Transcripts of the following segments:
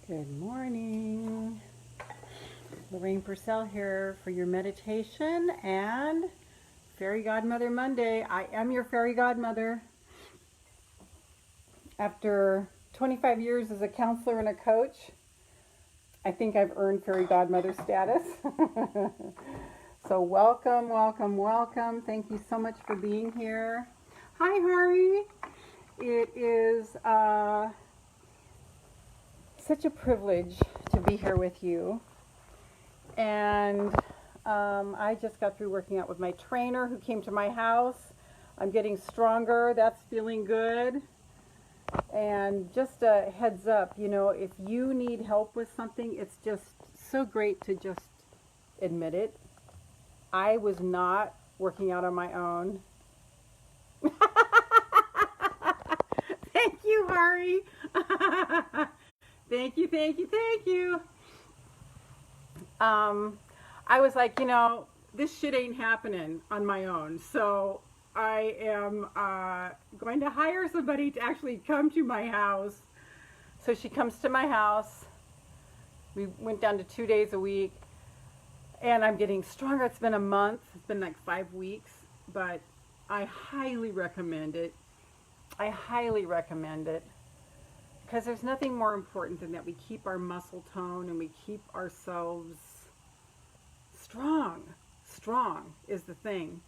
Good morning. Lorraine Pursell here for your meditation and Fairy Godmother Monday. I am your Fairy Godmother. After 25 years as a counselor and a coach, I think I've earned Fairy Godmother status. So welcome, welcome, welcome. Thank you so much for being here. Hi, Hari. It is such a privilege to be here with you. And I just got through working out with my trainer who came to my house. I'm getting stronger. That's feeling good. And just a heads up, you know, if you need help with something, it's just so great to just admit it. I was not working out on my own. Thank you, Hari. Thank you, thank you, thank you. I was like, you know, this shit ain't happening on my own. So I am going to hire somebody to actually come to my house. So she comes to my house. We went down to 2 days a week. And I'm getting stronger. It's been a month. It's been like 5 weeks. But I highly recommend it. I highly recommend it. Because there's nothing more important than that we keep our muscle tone and we keep ourselves strong. Strong is the thing.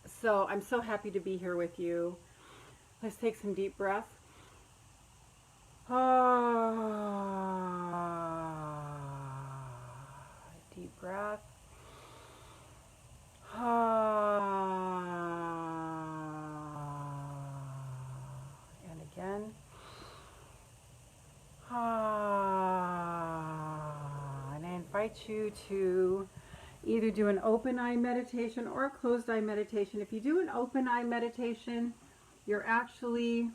So I'm so happy to be here with you. Let's take some deep breaths. Deep breath. And again. And I invite you to either do an open eye meditation or a closed eye meditation. If you do an open eye meditation, you're actually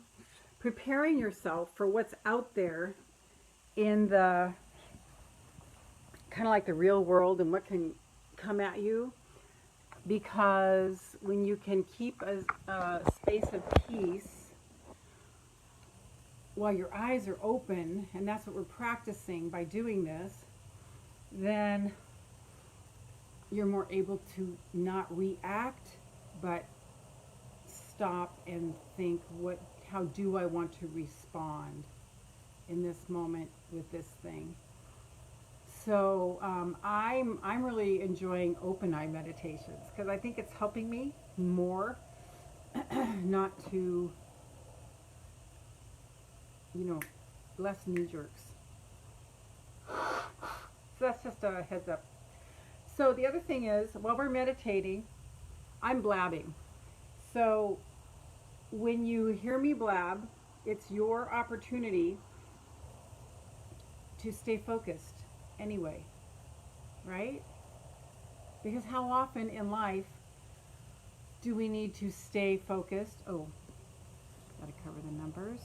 preparing yourself for what's out there in the kind of like the real world and what can come at you. Because when you can keep a space of peace while your eyes are open, and that's what we're practicing by doing this, then you're more able to not react, but stop and think, how do I want to respond in this moment with this thing? So I'm really enjoying open eye meditations because I think it's helping me more not to, you know, less knee jerks. So that's just a heads up. So the other thing is, while we're meditating, I'm blabbing. So when you hear me blab, it's your opportunity to stay focused anyway, right? Because how often in life do we need to stay focused? Oh, gotta cover the numbers.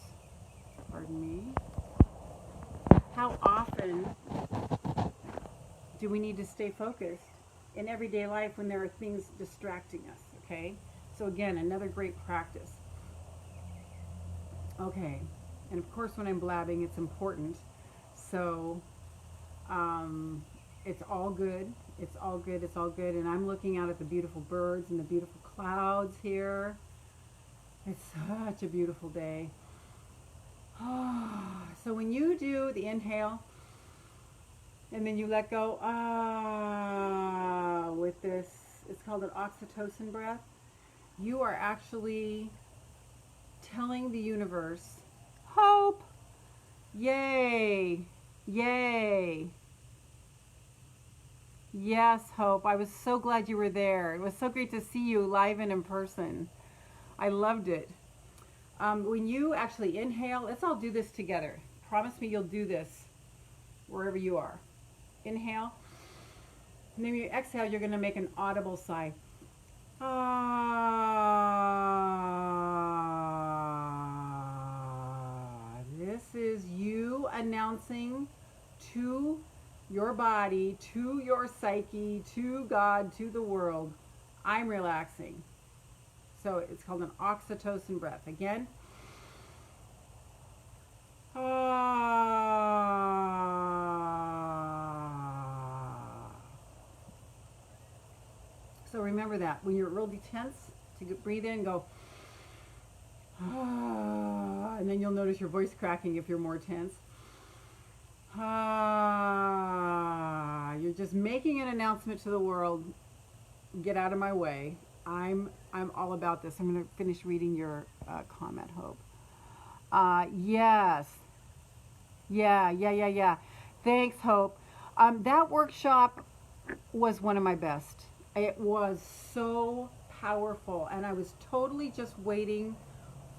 Pardon me. How often do we need to stay focused in everyday life when there are things distracting us, okay? So again, another great practice. Okay, and of course when I'm blabbing, it's important. So it's all good. It's all good. It's all good. And I'm looking out at the beautiful birds and the beautiful clouds here. It's such a beautiful day. So when you do the inhale and then you let go with this, it's called an oxytocin breath, you are actually telling the universe, hope, yay, yay. Yes, Hope. I was so glad you were there. It was so great to see you live and in person. I loved it. When you actually inhale, let's all do this together. Promise me you'll do this wherever you are. Inhale. And then when you exhale, you're going to make an audible sigh. This is you announcing to your body, to your psyche, to God, to the world, I'm relaxing. So it's called an oxytocin breath. Again. remember that. When you're really tense, to breathe in, go, ah, and then you'll notice your voice cracking if you're more tense. Ah, you're just making an announcement to the world. Get out of my way. I'm all about this. I'm going to finish reading your comment, Hope. Yes. Yeah. Thanks, Hope. That workshop was one of my best. It was so powerful, and I was totally just waiting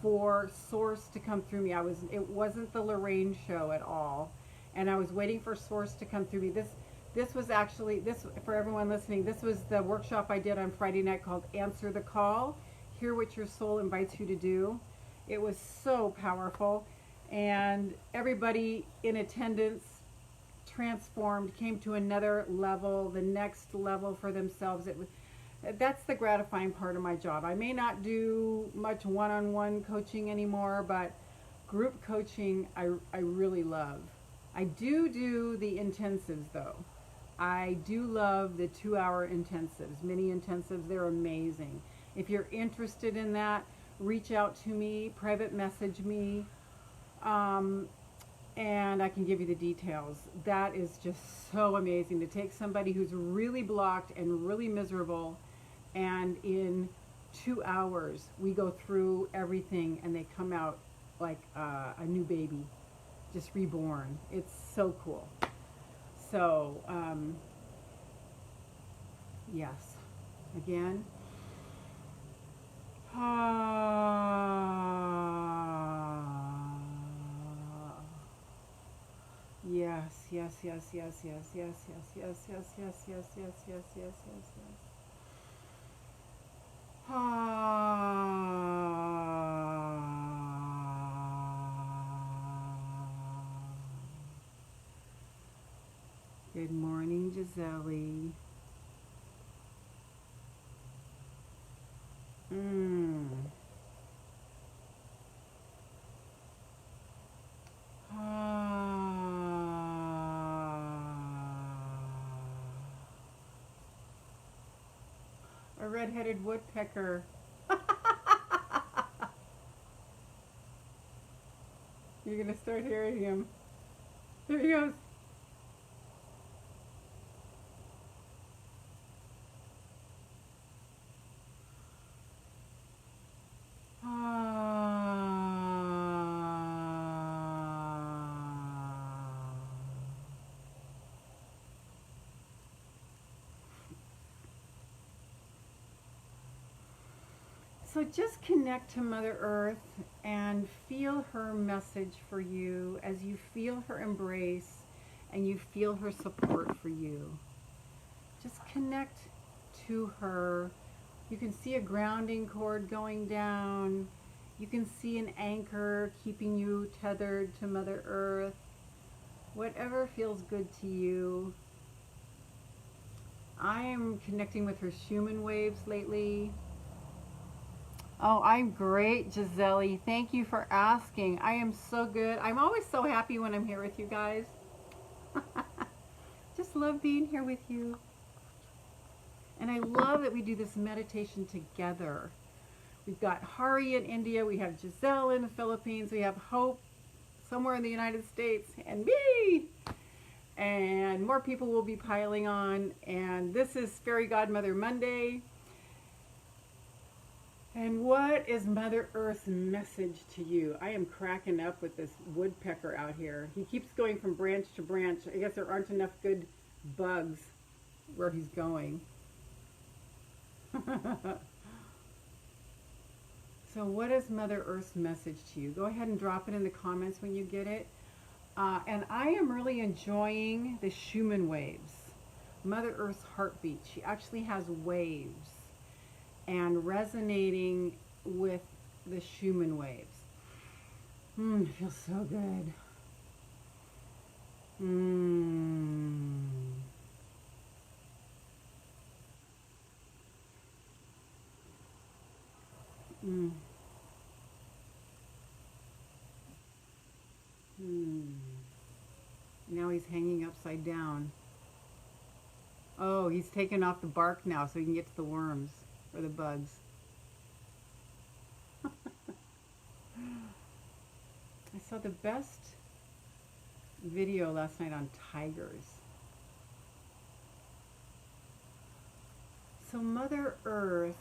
for Source to come through me. It wasn't the Lorraine show at all, and I was waiting for Source to come through me. This was actually, for everyone listening, this was the workshop I did on Friday night called Answer the Call. Hear what your soul invites you to do. It was so powerful, and everybody in attendance transformed, came to another level, the next level for themselves. That's the gratifying part of my job. I may not do much one-on-one coaching anymore, but group coaching I really love. I do the intensives though. I do love the 2-hour intensives, mini intensives. They're amazing. If you're interested in that, reach out to me, private message me, and I can give you the details. That is just so amazing to take somebody who's really blocked and really miserable, and in 2 hours we go through everything and they come out like a new baby, just reborn. It's so cool. So yes, again, yes. Good morning, Gisele. A red-headed woodpecker. You're gonna start hearing him. There he goes. So just connect to Mother Earth and feel her message for you as you feel her embrace and you feel her support for you. Just connect to her. You can see a grounding cord going down. You can see an anchor keeping you tethered to Mother Earth. Whatever feels good to you. I am connecting with her Schumann waves lately. Oh, I'm great, Gisele. Thank you for asking. I am so good. I'm always so happy when I'm here with you guys. Just love being here with you. And I love that we do this meditation together. We've got Hari in India. We have Gisele in the Philippines. We have Hope somewhere in the United States. And me! And more people will be piling on. And this is Fairy Godmother Monday. And what is Mother Earth's message to you? I am cracking up with this woodpecker out here. He keeps going from branch to branch. I guess there aren't enough good bugs where he's going. So what is Mother Earth's message to you? Go ahead and drop it in the comments when you get it. And I am really enjoying the Schumann waves. Mother Earth's heartbeat. She actually has waves. And resonating with the Schumann waves. It feels so good. Now he's hanging upside down. Oh, he's taken off the bark now so he can get to the worms or the bugs. I saw the best video last night on tigers. So Mother Earth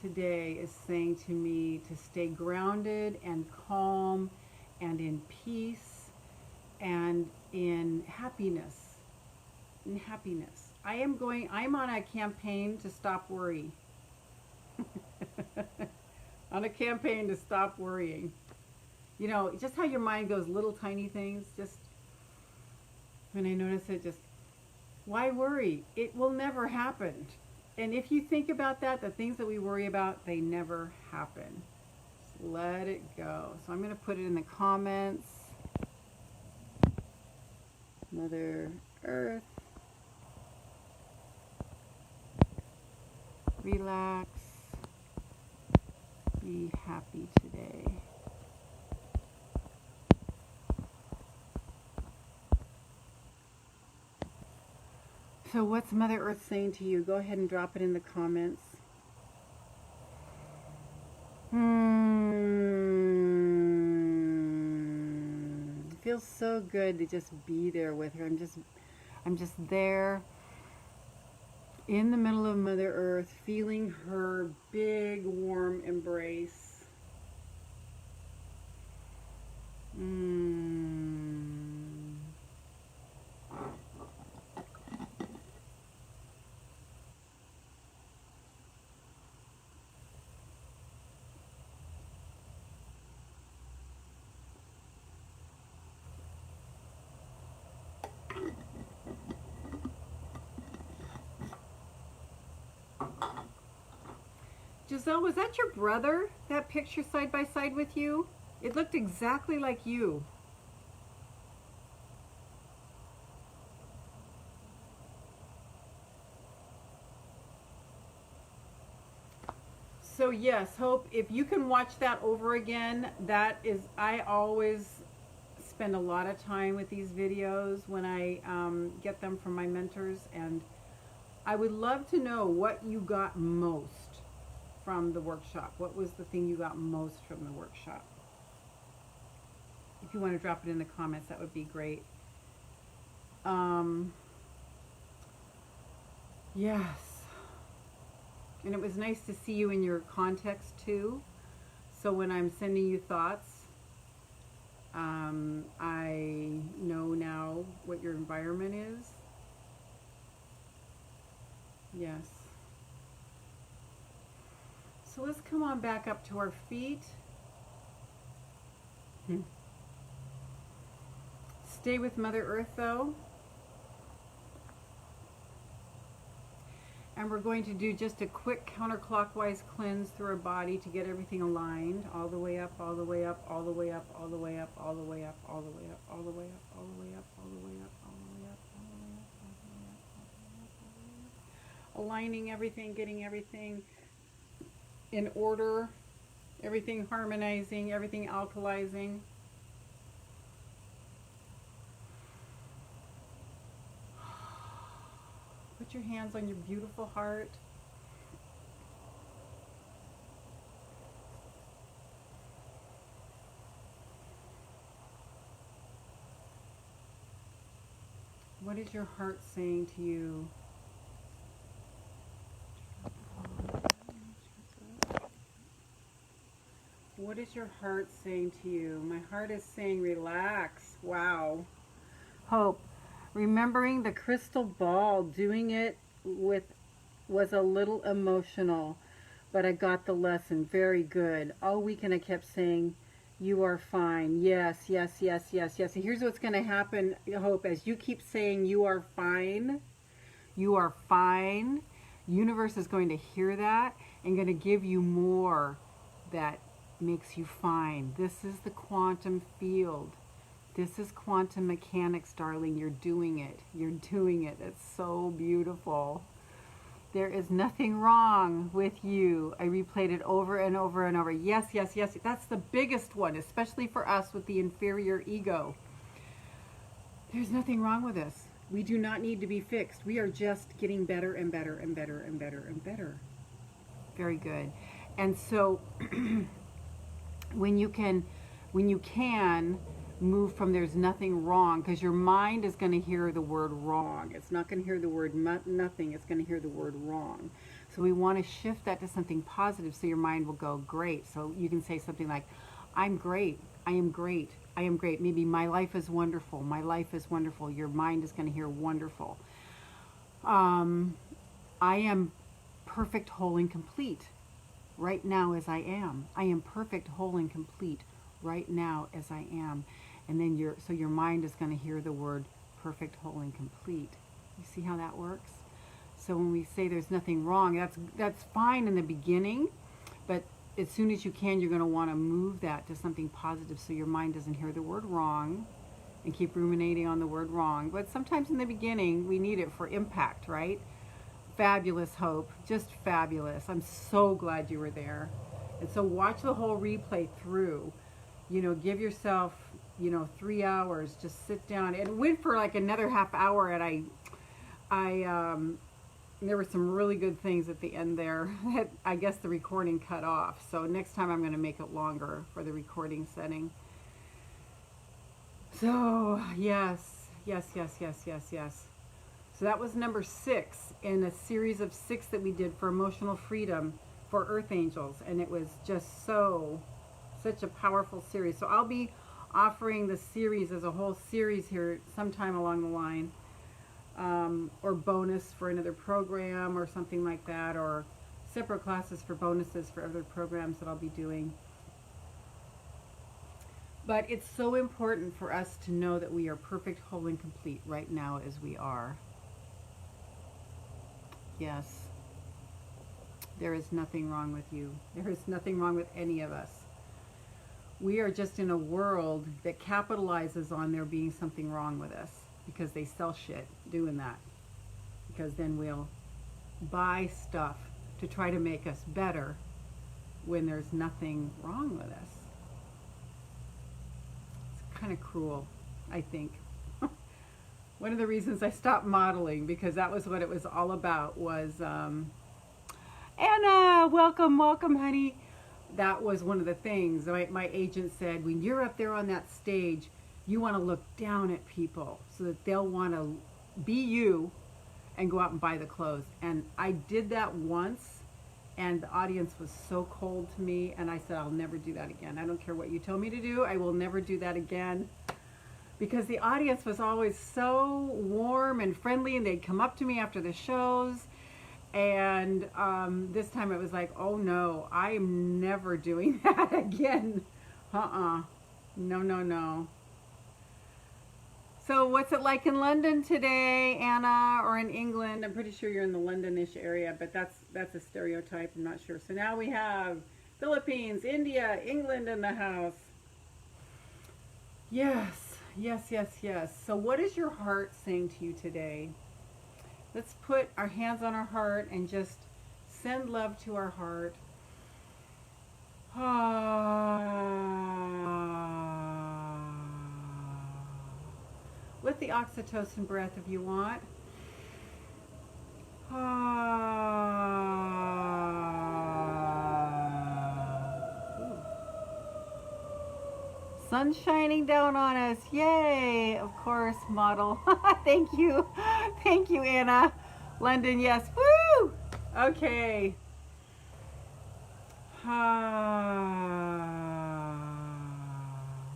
today is saying to me to stay grounded and calm and in peace and in happiness. In happiness. I'm on a campaign to stop worry. On a campaign to stop worrying. You know, just how your mind goes, little tiny things, just when I notice it, just, why worry? It will never happen. And if you think about that, the things that we worry about, they never happen. Just let it go. So I'm going to put it in the comments. Mother Earth. Relax. Be happy today. So what's Mother Earth saying to you? Go ahead and drop it in the comments. It feels so good to just be there with her. I'm just there in the middle of Mother Earth, feeling her big warm embrace. Giselle, was that your brother, that picture side by side with you? It looked exactly like you. So yes, Hope, if you can watch that over again, that is, I always spend a lot of time with these videos when I get them from my mentors, and I would love to know what you got most from the workshop. What was the thing you got most from the workshop? If you want to drop it in the comments, that would be great. Yes. And it was nice to see you in your context too. So when I'm sending you thoughts, I know now what your environment is. Yes. So let's come on back up to our feet. Stay with Mother Earth though. And we're going to do just a quick counterclockwise cleanse through our body to get everything aligned. All the way up, all the way up, all the way up, all the way up, all the way up, all the way up, all the way up, all the way up, all the way up, all the way up, all the way up, all the way up, all the way up, all the way up. Aligning everything, getting everything in order, everything harmonizing, everything alkalizing. Put your hands on your beautiful heart. What is your heart saying to you? What is your heart saying to you? My heart is saying relax. Wow. Hope. Remembering the crystal ball, doing it was a little emotional, but I got the lesson. Very good. All weekend I kept saying, you are fine. Yes, yes, yes, yes, yes. And here's what's going to happen, Hope. As you keep saying you are fine, universe is going to hear that and going to give you more that makes you fine. This is the quantum field. This is quantum mechanics, darling. You're doing it. You're doing it. It's so beautiful. There is nothing wrong with you. I replayed it over and over and over. Yes, yes, yes. That's the biggest one, especially for us with the inferior ego. There's nothing wrong with us. We do not need to be fixed. We are just getting better and better and better and better and better. Very good. And so when you can move from there's nothing wrong, because your mind is going to hear the word wrong. It's not going to hear the word nothing. It's going to hear the word wrong. So we want to shift that to something positive, so your mind will go great. So you can say something like, I'm great. I am great. I am great. Maybe my life is wonderful. My life is wonderful. Your mind is going to hear wonderful. I am perfect, whole, and complete right now as I am. I am perfect, whole, and complete right now as I am. And then your mind is going to hear the word perfect, whole, and complete. You see how that works? So when we say there's nothing wrong, that's fine in the beginning, but as soon as you can, you're going to want to move that to something positive, so your mind doesn't hear the word wrong and keep ruminating on the word wrong. But sometimes in the beginning, we need it for impact, right? Fabulous, Hope. Just fabulous. I'm so glad you were there. And so watch the whole replay through. You know, give yourself, 3 hours. Just sit down. It went for like another half hour, and there were some really good things at the end there. I guess the recording cut off. So next time I'm going to make it longer for the recording setting. So, yes. So that was number 6 in a series of 6 that we did for emotional freedom for Earth Angels. And it was just such a powerful series. So I'll be offering the series as a whole series here sometime along the line. Or bonus for another program or something like that, or separate classes for bonuses for other programs that I'll be doing. But it's so important for us to know that we are perfect, whole, and complete right now as we are. Yes. There is nothing wrong with you. There is nothing wrong with any of us. We are just in a world that capitalizes on there being something wrong with us, because they sell shit doing that. Because then we'll buy stuff to try to make us better when there's nothing wrong with us. It's kind of cruel, I think. One of the reasons I stopped modeling, because that was what it was all about, was Anna, welcome, honey. That was one of the things. My agent said, when you're up there on that stage, you want to look down at people so that they'll want to be you and go out and buy the clothes. And I did that once, and the audience was so cold to me, and I said, I'll never do that again. I don't care what you tell me to do. I will never do that again. Because the audience was always so warm and friendly, and they'd come up to me after the shows. And this time it was like, oh no, I am never doing that again. No. So what's it like in London today, Anna, or in England? I'm pretty sure you're in the Londonish area, but that's a stereotype. I'm not sure. So now we have Philippines, India, England in the house. Yes. So what is your heart saying to you today? Let's put our hands on our heart and just send love to our heart. With the oxytocin breath if you want. Sun shining down on us. Yay! Of course, model. Thank you, Anna. London, yes. Woo! Okay.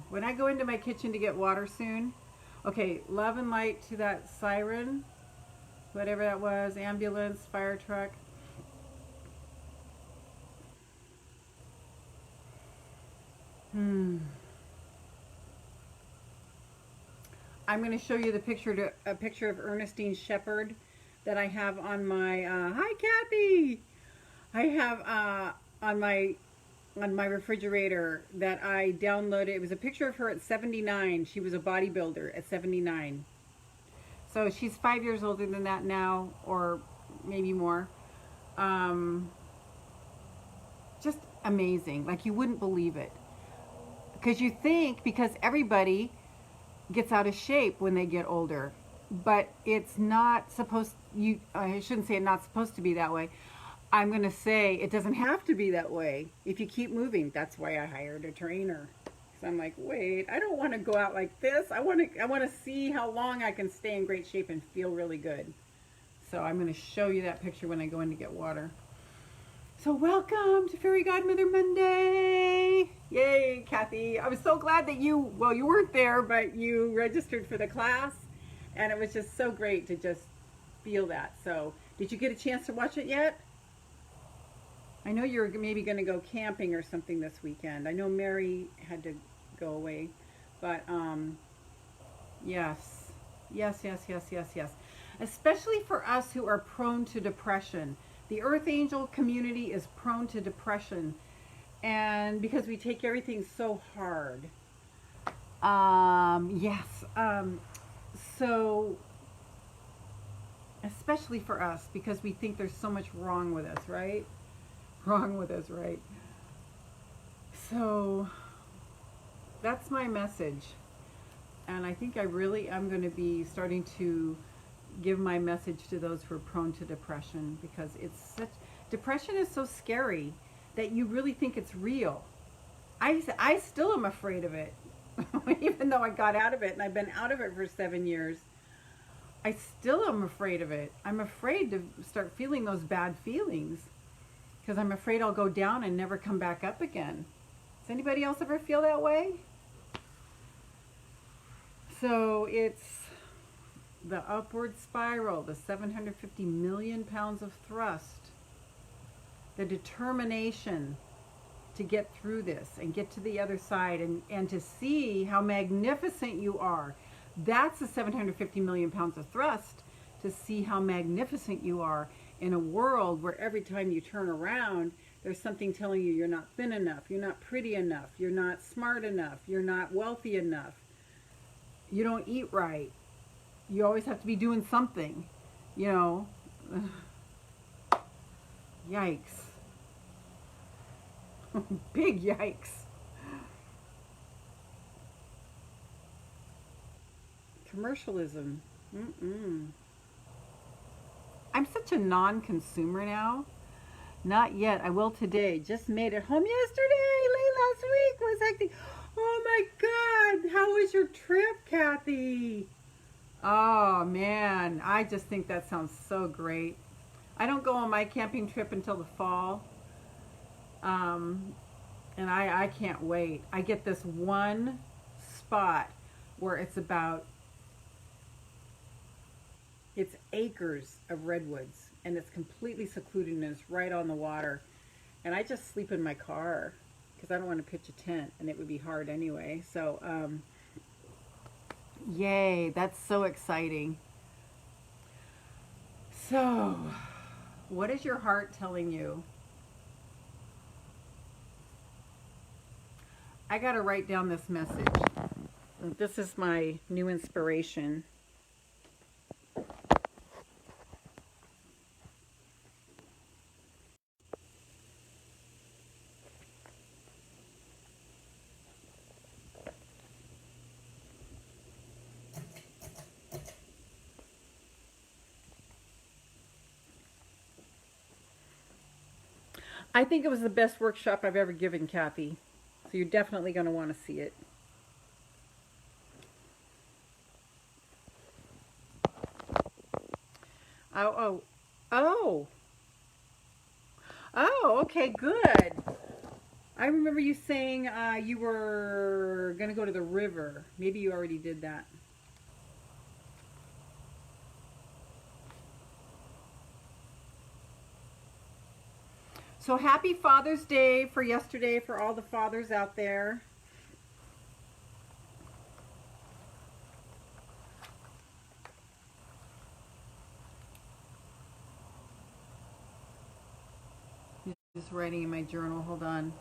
When I go into my kitchen to get water soon, okay, love and light to that siren, whatever that was, ambulance, fire truck. I'm going to show you a picture of Ernestine Shepherd that I have on my, hi Kathy! I have on my refrigerator that I downloaded. It was a picture of her at 79. She was a bodybuilder at 79. So she's 5 years older than that now, or maybe more. Just amazing. Like, you wouldn't believe it. Because you think, because everybody gets out of shape when they get older. but it's not supposed, I shouldn't say it's not supposed to be that way. I'm going to say it doesn't have to be that way if you keep moving. That's why I hired a trainer. So I'm like, wait, I don't want to go out like this. I want to see how long I can stay in great shape and feel really good. So I'm going to show you that picture when I go in to get water. So welcome to Fairy Godmother Monday. Yay, Kathy. I was so glad that you weren't there, but you registered for the class. And it was just so great to just feel that. So did you get a chance to watch it yet? I know you're maybe going to go camping or something this weekend. I know Mary had to go away. But yes. Especially for us who are prone to depression. The Earth Angel community is prone to depression, and because we take everything so hard. So especially for us, because we think there's so much wrong with us, right? So that's my message, and I think I really am going to be starting to give my message to those who are prone to depression, because depression is so scary that you really think it's real. I still am afraid of it. Even though I got out of it and I've been out of it for 7 years, I still am afraid of it. I'm afraid to start feeling those bad feelings because I'm afraid I'll go down and never come back up again. Does anybody else ever feel that way? So it's the upward spiral, the 750 million pounds of thrust, the determination to get through this and get to the other side, and to see how magnificent you are. That's the 750 million pounds of thrust, to see how magnificent you are in a world where every time you turn around, there's something telling you you're not thin enough, you're not pretty enough, you're not smart enough, you're not wealthy enough, you don't eat right. You always have to be doing something, you know. Yikes. Big yikes. Commercialism. I'm such a non-consumer now. Not yet. I will today. Just made it home yesterday. Late last week. Was hectic. Oh my God. How was your trip, Kathy? Oh man, I just think that sounds so great. I don't go on my camping trip until the fall, and I can't wait. I get this one spot where it's acres of redwoods, and it's completely secluded, and it's right on the water, and I just sleep in my car because I don't want to pitch a tent, and it would be hard anyway. So yay, that's so exciting. So, what is your heart telling you? I got to write down this message. This is my new inspiration. I think it was the best workshop I've ever given, Kathy. So you're definitely going to want to see it. Oh, okay, good. I remember you saying you were going to go to the river. Maybe you already did that. So happy Father's Day for yesterday for all the fathers out there. Just writing in my journal, hold on.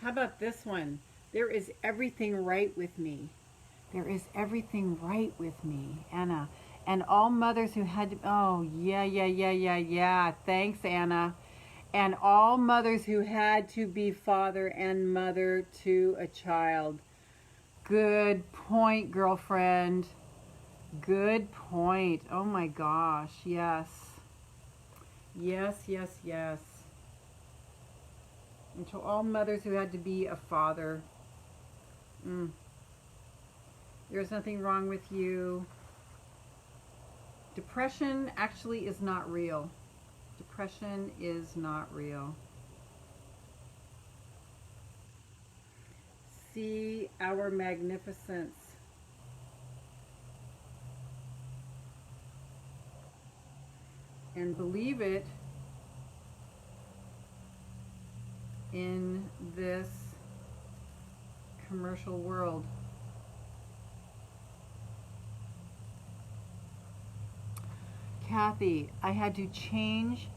How about this one? There is everything right with me. There is everything right with me, Anna. And all mothers who had to, oh, yeah. Thanks, Anna. And all mothers who had to be father and mother to a child. Good point, girlfriend. Good point. Oh my gosh, yes. Yes. And to all mothers who had to be a father. There's nothing wrong with you. Depression actually is not real. Depression is not real. See our magnificence. And believe it in this commercial world. Kathy, I had to change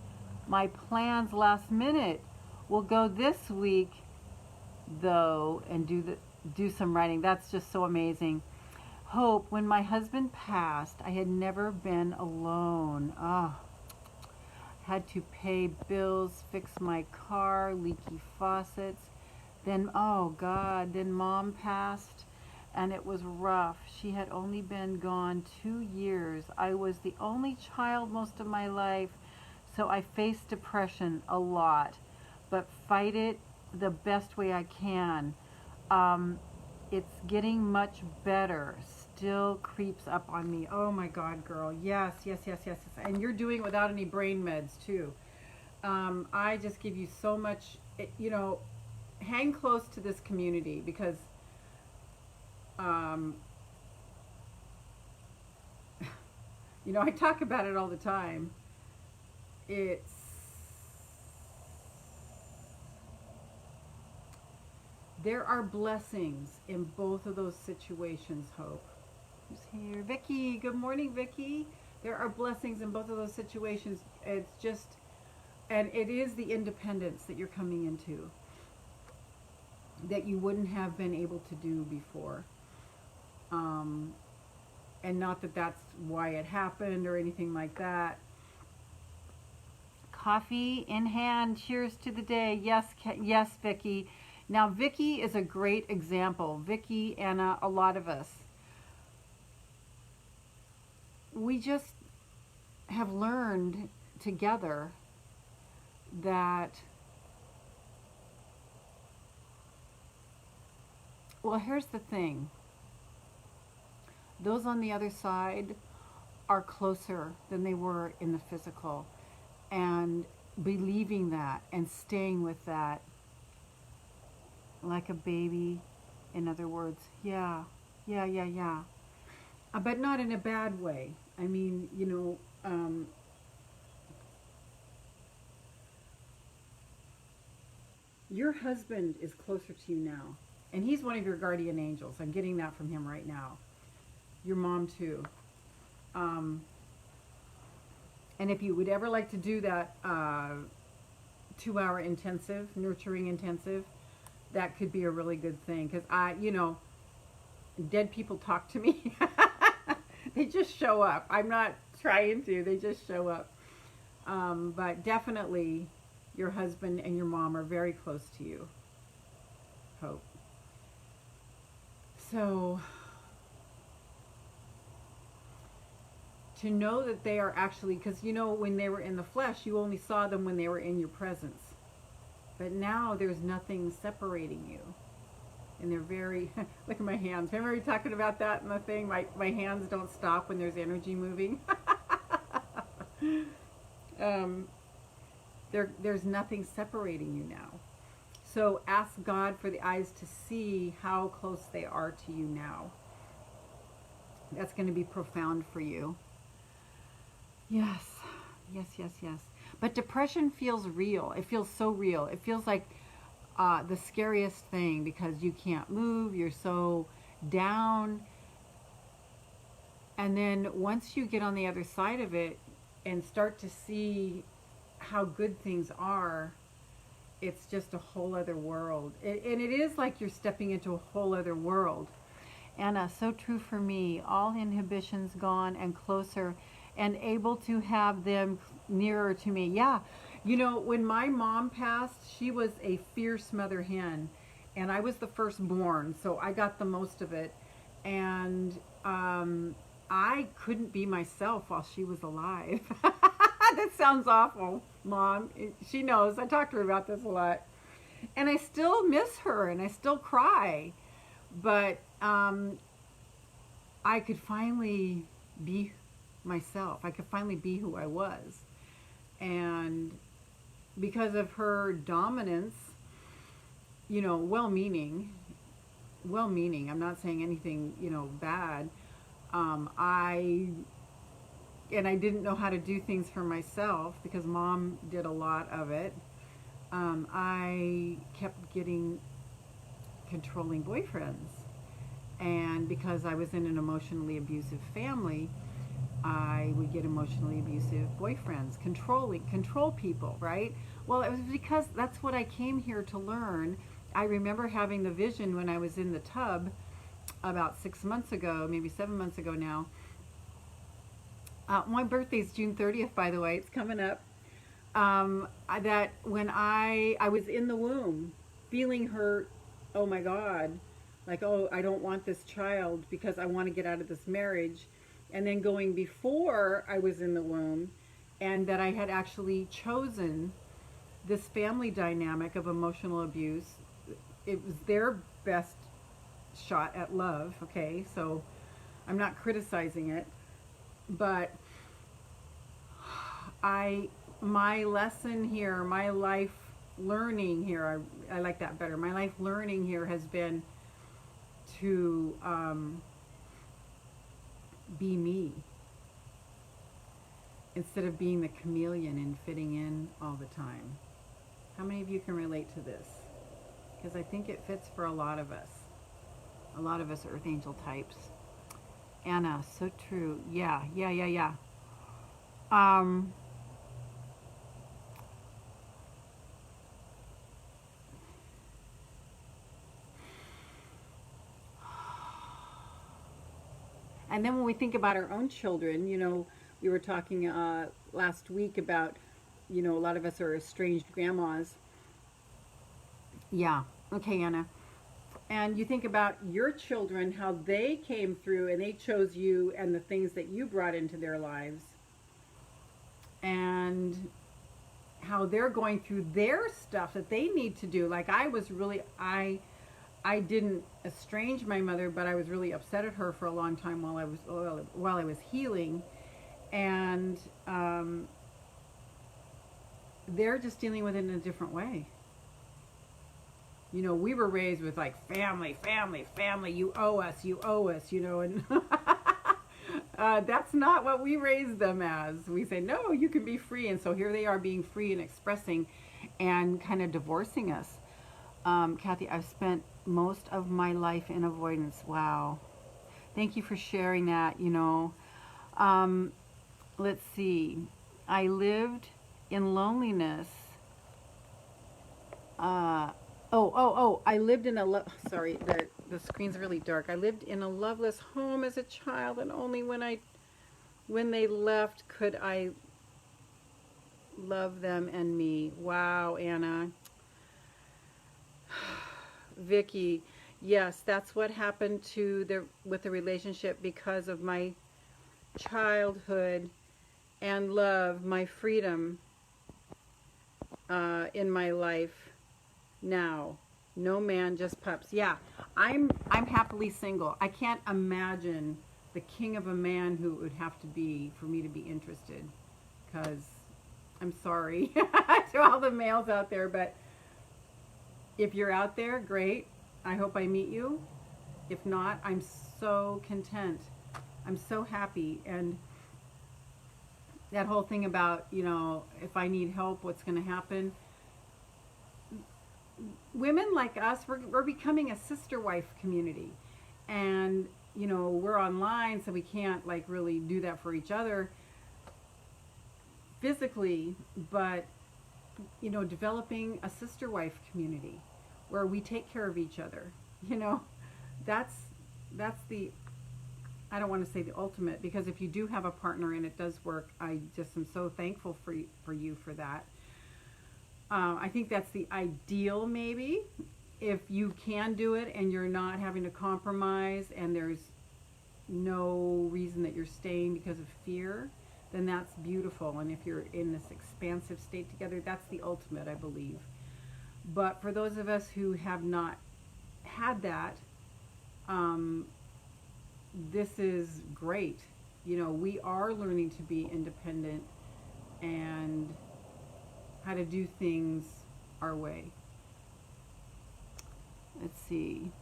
my plans last minute. We'll go this week though and do some writing. That's just so amazing. Hope, when my husband passed, I had never been alone. Had to pay bills, fix my car, leaky faucets. Then, oh God, then Mom passed and it was rough. She had only been gone 2 years. I was the only child most of my life, so I faced depression a lot, but fight it the best way I can. It's getting much better. Still creeps up on me. Oh my God, girl. Yes. And you're doing it without any brain meds too. I just give you so much, hang close to this community because I talk about it all the time. There are blessings in both of those situations, Hope. Who's here? Vicky. Good morning, Vicky. There are blessings in both of those situations. It's just, and it is the independence that you're coming into that you wouldn't have been able to do before. And not that that's why it happened or anything like that. Coffee in hand. Cheers to the day. Yes, Vicky. Now, Vicky is a great example. Vicky, Anna, a lot of us. We just have learned together that, well, here's the thing. Those on the other side are closer than they were in the physical. And believing that and staying with that like a baby, in other words. Yeah. But not in a bad way. I mean, your husband is closer to you now. And he's one of your guardian angels. I'm getting that from him right now. Your mom too. And if you would ever like to do that 2-hour intensive, nurturing intensive, that could be a really good thing. Because dead people talk to me. They just show up. I'm not trying to. They just show up. But definitely your husband and your mom are very close to you. Hope. So to know that they are actually, because when they were in the flesh, you only saw them when they were in your presence. But now there's nothing separating you. And they're very, look at my hands. Remember we were talking about that in the thing? My hands don't stop when there's energy moving. There's nothing separating you now. So ask God for the eyes to see how close they are to you now. That's going to be profound for you. Yes. But depression feels real. It feels so real. It feels like the scariest thing because you can't move. You're so down. And then once you get on the other side of it and start to see how good things are, it's just a whole other world. And it is like you're stepping into a whole other world. Anna, so true for me. All inhibitions gone and closer and able to have them nearer to me. Yeah. You know, when my mom passed, she was a fierce mother hen. And I was the firstborn, so I got the most of it. And I couldn't be myself while she was alive. That sounds awful, Mom. She knows. I talk to her about this a lot. And I still miss her, and I still cry. But I could finally be myself. I could finally be who I was. And because of her dominance, you know, well-meaning, I'm not saying anything, you know, bad. I didn't know how to do things for myself because Mom did a lot of it. I kept getting controlling boyfriends. And because I was in an emotionally abusive family, I would get emotionally abusive boyfriends, control people, right? Well, it was because that's what I came here to learn. I remember having the vision when I was in the tub about 6 months ago, maybe 7 months ago now. My birthday's June 30th, by the way. It's coming up. That when I was in the womb, feeling hurt, oh my God, like, oh, I don't want this child because I want to get out of this marriage. And then going before I was in the womb, and that I had actually chosen this family dynamic of emotional abuse. It was their best shot at love, okay? So I'm not criticizing it, but my lesson here, my life learning here, I like that better. My life learning here has been to be me instead of being the chameleon and fitting in all the time. How many of you can relate to this? Because I think it fits for a lot of us Earth Angel types. Anna, so true. Yeah. And then when we think about our own children, you know, we were talking last week about, you know, a lot of us are estranged grandmas. Yeah. Okay, Anna. And you think about your children, how they came through and they chose you and the things that you brought into their lives. And how they're going through their stuff that they need to do. Like I was really, I didn't estrange my mother, but I was really upset at her for a long time while I was healing. And they're just dealing with it in a different way. You know, we were raised with like family, you owe us, you know, and that's not what we raised them as. We say, no, you can be free. And so here they are being free and expressing and kind of divorcing us. Kathy, I've spent most of my life in avoidance. Wow. Thank you for sharing that, you know. Let's see. I lived in loneliness. I lived in sorry, the screen's really dark. I lived in a loveless home as a child, and only when they left could I love them and me. Wow, Anna. Vicky, yes, that's what happened with the relationship because of my childhood and love, my freedom in my life now. No man, just pups. Yeah, I'm happily single. I can't imagine the king of a man who it would have to be for me to be interested, because I'm sorry to all the males out there, but if you're out there, great. I hope I meet you. If not, I'm so content. I'm so happy. And that whole thing about, you know, if I need help, what's going to happen? Women like us, we're becoming a sister wife community. And, you know, we're online, so we can't like really do that for each other physically, but you know, developing a sister wife community where we take care of each other. You know, that's the, I don't want to say the ultimate, because if you do have a partner and it does work, I just am so thankful for you for that. I think that's the ideal, maybe, if you can do it and you're not having to compromise and there's no reason that you're staying because of fear, then that's beautiful. And if you're in this expansive state together, that's the ultimate, I believe. But for those of us who have not had that, this is great. You know, we are learning to be independent and how to do things our way. Let's see.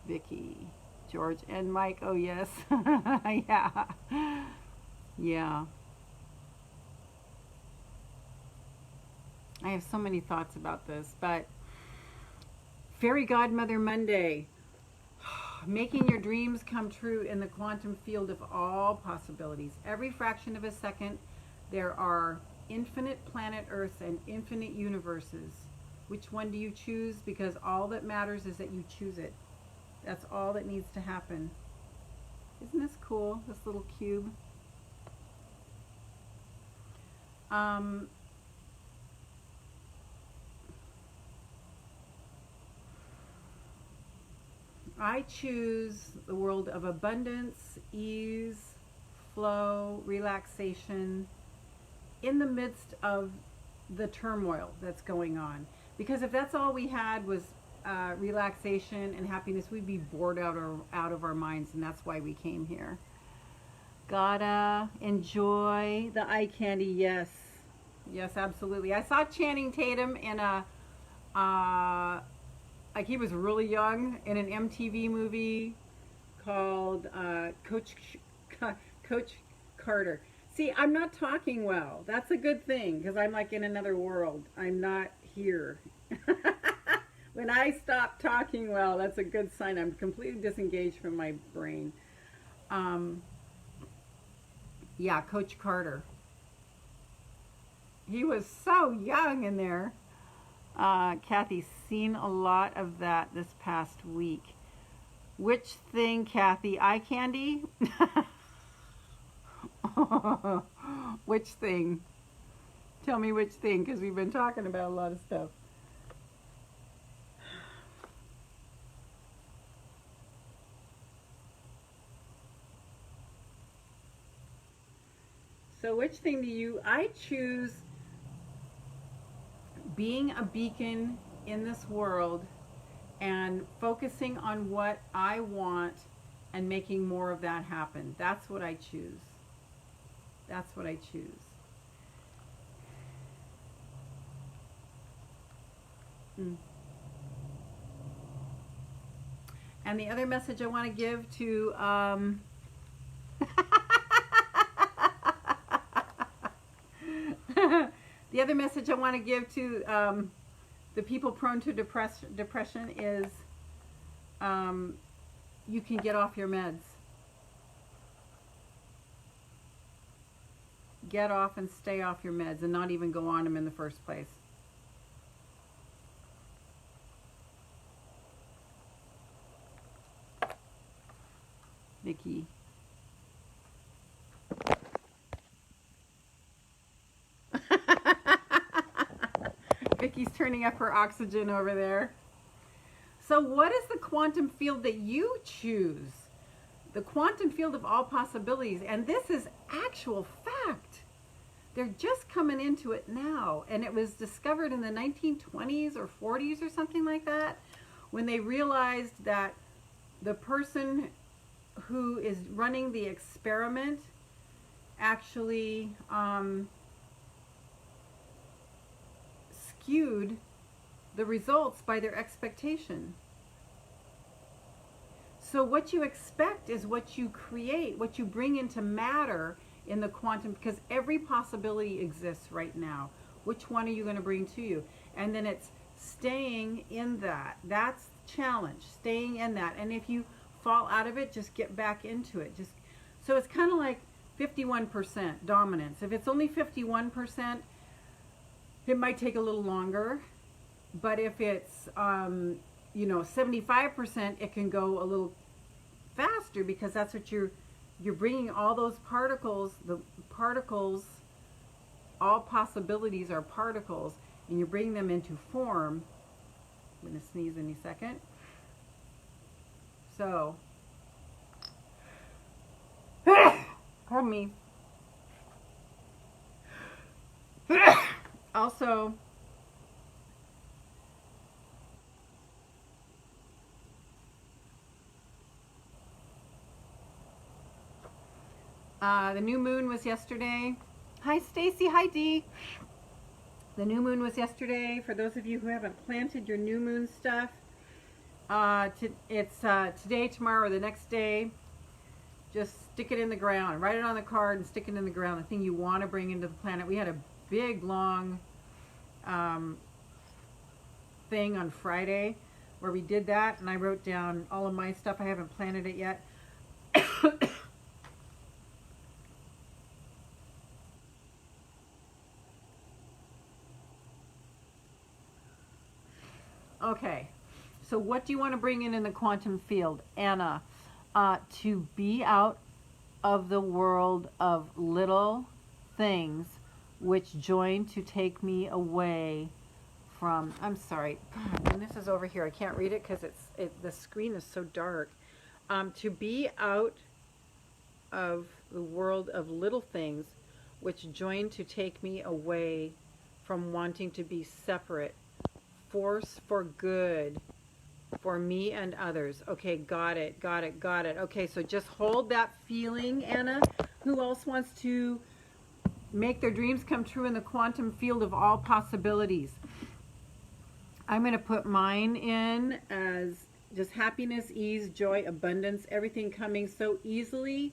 Vicky, George, and Mike. Oh, yes. Yeah. Yeah. I have so many thoughts about this, but Fairy Godmother Monday. Making your dreams come true in the quantum field of all possibilities. Every fraction of a second, there are infinite planet Earths and infinite universes. Which one do you choose? Because all that matters is that you choose it. That's all that needs to happen. Isn't this cool, this little cube? I choose the world of abundance, ease, flow, relaxation in the midst of the turmoil that's going on. Because if that's all we had was relaxation and happiness, we'd be bored out of our minds, and that's why we came here. Gotta enjoy the eye candy, yes. Yes, absolutely. I saw Channing Tatum in a like he was really young in an MTV movie called Coach Carter. See, I'm not talking well. That's a good thing, because I'm like in another world. I'm not here. When I stop talking well, that's a good sign. I'm completely disengaged from my brain. Yeah, Coach Carter. He was so young in there. Kathy's seen a lot of that this past week. Which thing, Kathy? Eye candy? Which thing? Tell me which thing, because we've been talking about a lot of stuff. So which thing do you... I choose being a beacon in this world and focusing on what I want and making more of that happen. That's what I choose. That's what I choose. And the other message I want to give to the other message I want to give to the people prone to depression is you can get off your meds. Get off and stay off your meds and not even go on them in the first place. Vicky. Vicky's turning up her oxygen over there. So what is the quantum field that you choose? The quantum field of all possibilities. And this is actual fact. They're just coming into it now. And it was discovered in the 1920s or 40s or something like that, when they realized that the person who is running the experiment actually skewed the results by their expectation. So what you expect is what you create, what you bring into matter in the quantum, because every possibility exists right now. Which one are you going to bring to you? And then it's staying in that. That's the challenge, staying in that. And if you fall out of it, just get back into it. Just so it's kind of like 51% dominance. If it's only 51%, it might take a little longer. But if it's, 75%, it can go a little faster, because that's what you're bringing all those particles, all possibilities are particles, and you're bringing them into form. I'm going to sneeze any second. So, pardon me. Also, the new moon was yesterday. Hi Stacy, hi Dee. The new moon was yesterday. For those of you who haven't planted your new moon stuff, it's today, tomorrow, or the next day. Just stick it in the ground. Write it on the card and stick it in the ground. The thing you want to bring into the planet. We had a big, long thing on Friday where we did that, and I wrote down all of my stuff. I haven't planted it yet. Okay, so what do you want to bring in the quantum field, Anna? To be out of the world of little things which join to take me away from, I'm sorry, God, when this is over here, I can't read it because the screen is so dark. To be out of the world of little things which join to take me away from wanting to be separate. Force for good for me and others. Okay, got it. Okay, so just hold that feeling, Anna. Who else wants to make their dreams come true in the quantum field of all possibilities? I'm going to put mine in as just happiness, ease, joy, abundance, everything coming so easily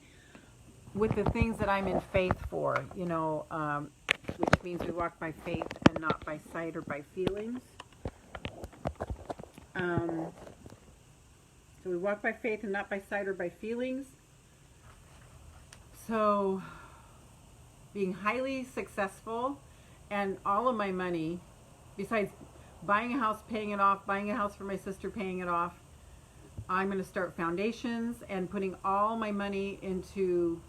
with the things that I'm in faith for, which means we walk by faith and not by sight or by feelings. So we walk by faith and not by sight or by feelings. So being highly successful, and all of my money, besides buying a house, paying it off, buying a house for my sister, paying it off, I'm going to start foundations and putting all my money into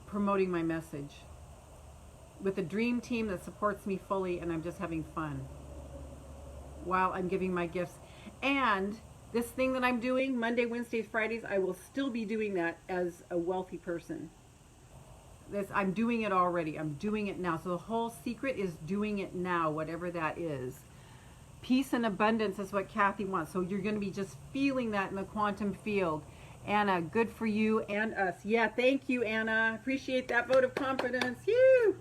promoting my message with a dream team that supports me fully, and I'm just having fun while I'm giving my gifts. And this thing that I'm doing, Monday, Wednesdays, Fridays, I will still be doing that as a wealthy person. I'm doing it already. I'm doing it now. So the whole secret is doing it now, whatever that is. Peace and abundance is what Kathy wants. So you're going to be just feeling that in the quantum field. Anna, good for you and us. Yeah, thank you, Anna. Appreciate that vote of confidence. You.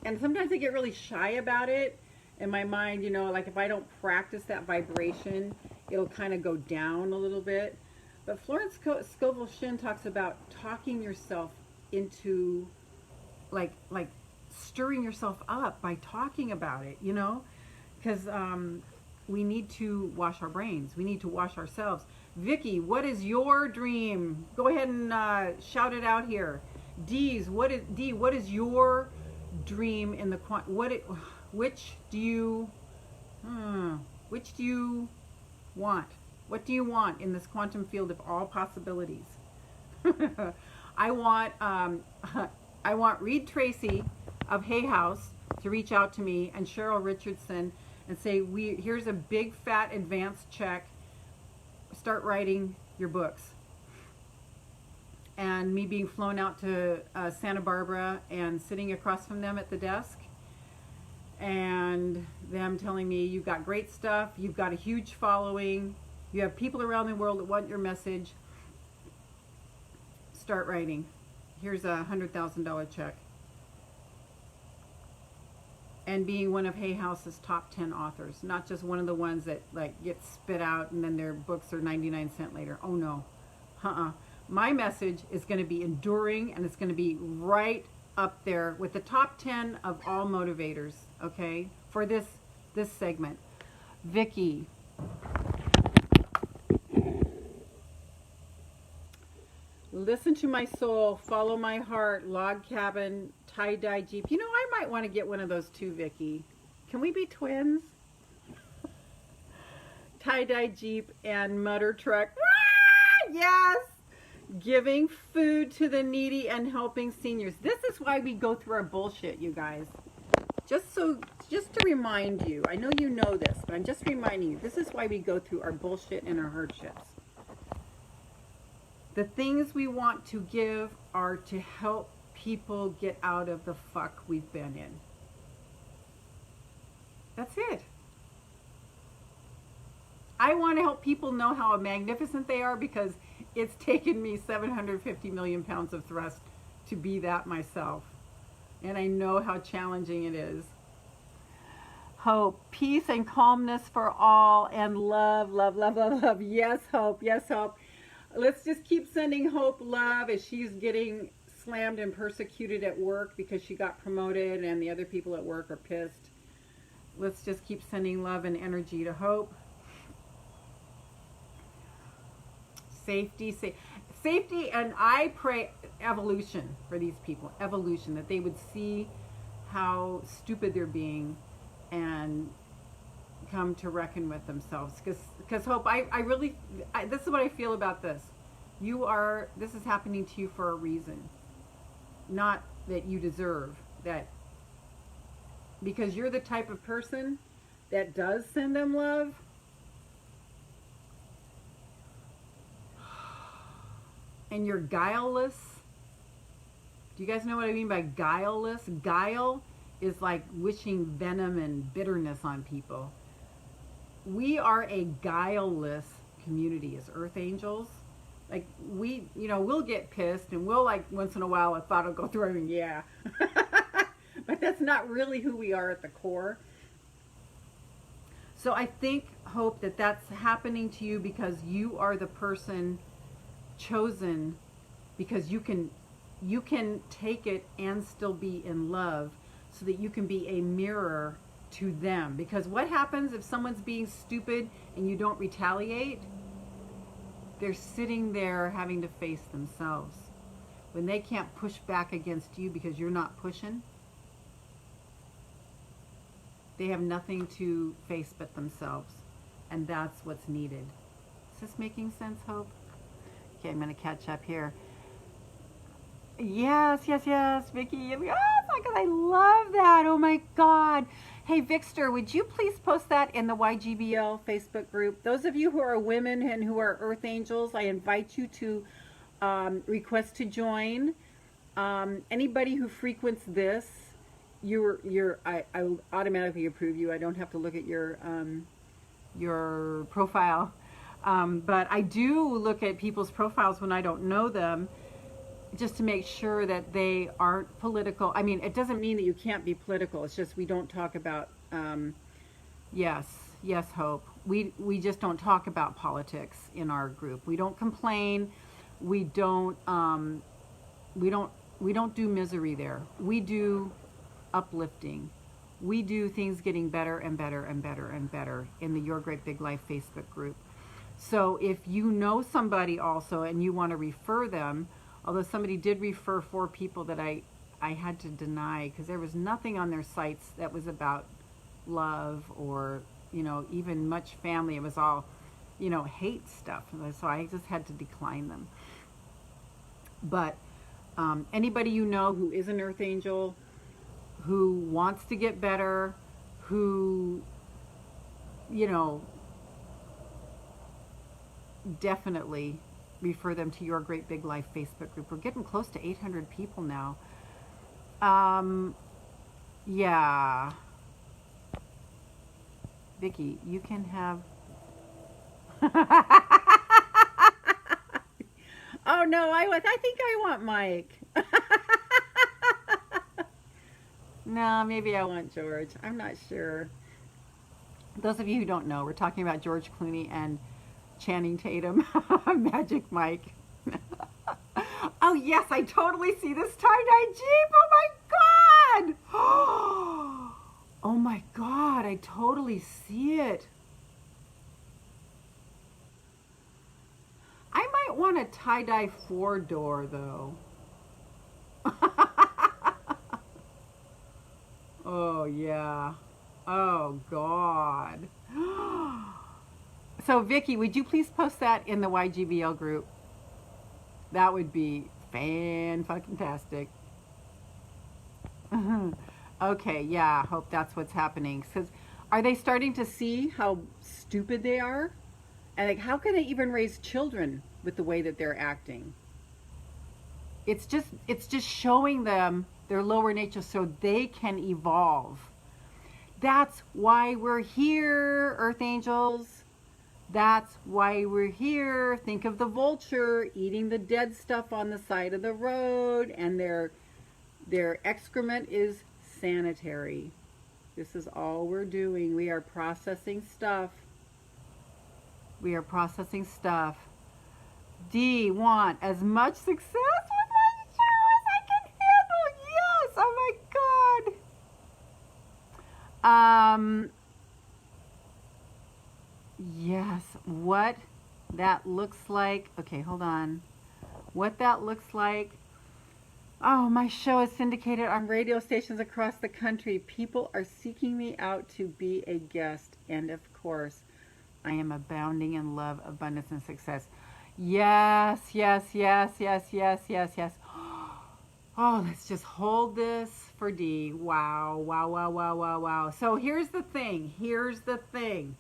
And sometimes I get really shy about it in my mind, like if I don't practice that vibration, it'll kind of go down a little bit. But Florence Scovel Shinn talks about talking yourself into, like stirring yourself up by talking about it, because we need to wash our brains. We need to wash ourselves. Vicky, what is your dream? Go ahead and shout it out here. Dee, what is your dream in the which do you want? What do you want in this quantum field of all possibilities? I want Reed Tracy of Hay House to reach out to me, and Cheryl Richardson, and say, here's a big fat advance check. Start writing your books. And me being flown out to Santa Barbara and sitting across from them at the desk, and them telling me, you've got great stuff, you've got a huge following, you have people around the world that want your message. Start writing. Here's a $100,000 check. And being one of Hay House's top 10 authors, not just one of the ones that get spit out and then their books are 99 cents later. Oh no. My message is going to be enduring, and it's going to be right up there with the top 10 of all motivators, okay, for this segment. Vicky. Listen to my soul, follow my heart, log cabin, tie-dye Jeep. You know, I might want to get one of those too, Vicki. Can we be twins? Tie-dye Jeep and motor truck. Ah, yes! Giving food to the needy and helping seniors. This is why we go through our bullshit, you guys. Just to remind you, I know you know this, but I'm just reminding you, this is why we go through our bullshit and our hardships. The things we want to give are to help people get out of the fuck we've been in. That's it. I want to help people know how magnificent they are because it's taken me 750 million pounds of thrust to be that myself. And I know how challenging it is. Hope, peace and calmness for all, and love, love, love, love, love. Yes, Hope. Yes, Hope. Let's just keep sending Hope love as she's getting slammed and persecuted at work because she got promoted and the other people at work are pissed. Let's just keep sending love and energy to Hope. Safety, safety, and I pray evolution for these people. Evolution, that they would see how stupid they're being and come to reckon with themselves. Because Hope, I really, this is what I feel about this. This is happening to you for a reason. Not that you deserve that. Because you're the type of person that does send them love. And you're guileless. Do you guys know what I mean by guileless? Guile is like wishing venom and bitterness on people. We are a guileless community as Earth Angels. Like we'll get pissed and we'll like once in a while a thought will go through and yeah. But that's not really who we are at the core. So I think, Hope, that that's happening to you because you are the person chosen, because you can take it and still be in love, so that you can be a mirror to them. Because what happens if someone's being stupid and you don't retaliate? They're sitting there having to face themselves. When they can't push back against you because you're not pushing, they have nothing to face but themselves. And that's what's needed. Is this making sense, Hope? Okay, I'm going to catch up here. Yes, Vicki. Yes, I love that. Oh my God. Hey, Victor, would you please post that in the YGBL Facebook group? Those of you who are women and who are Earth Angels, I invite you to request to join. Anybody who frequents this, I automatically approve you. I don't have to look at your profile. But I do look at people's profiles when I don't know them, just to make sure that they aren't political. I mean, it doesn't mean that you can't be political. It's just we don't talk about, yes, Hope. We just don't talk about politics in our group. We don't complain. We don't do misery there. We do uplifting. We do things getting better and better and better and better in the Your Great Big Life Facebook group. So if you know somebody also and you want to refer them, although somebody did refer 4 people that I had to deny because there was nothing on their sites that was about love or, even much family. It was all, hate stuff. So I just had to decline them. But anybody you know who is an Earth Angel, who wants to get better, who, definitely refer them to Your Great Big Life Facebook group. We're getting close to 800 people now. Yeah. Vicki, you can have... Oh no, I think I want Mike. No, maybe I want George. I'm not sure. Those of you who don't know, we're talking about George Clooney and Channing Tatum. Magic Mike. Oh yes, I totally see this tie-dye Jeep. Oh my God. Oh my God, I totally see it. I might want a tie-dye 4-door though. Oh yeah. Oh God. So Vicki, would you please post that in the YGBL group? That would be fan-fucking-tastic. Okay, yeah, hope that's what's happening. Because are they starting to see how stupid they are? And like, how can they even raise children with the way that they're acting? It's just showing them their lower nature so they can evolve. That's why we're here, Earth Angels. That's why we're here. Think of the vulture eating the dead stuff on the side of the road, and their excrement is sanitary. This is all we're doing. We are processing stuff. We are processing stuff. D, want as much success with my show as I can handle. Yes, oh my God. Yes, what that looks like. Okay, hold on. What that looks like. Oh, my show is syndicated on radio stations across the country. People are seeking me out to be a guest. And of course, I am abounding in love, abundance, and success. Yes, yes, yes, yes, yes, yes, yes. Oh, let's just hold this for D. Wow, wow, wow, wow, wow, wow. So here's the thing. Here's the thing.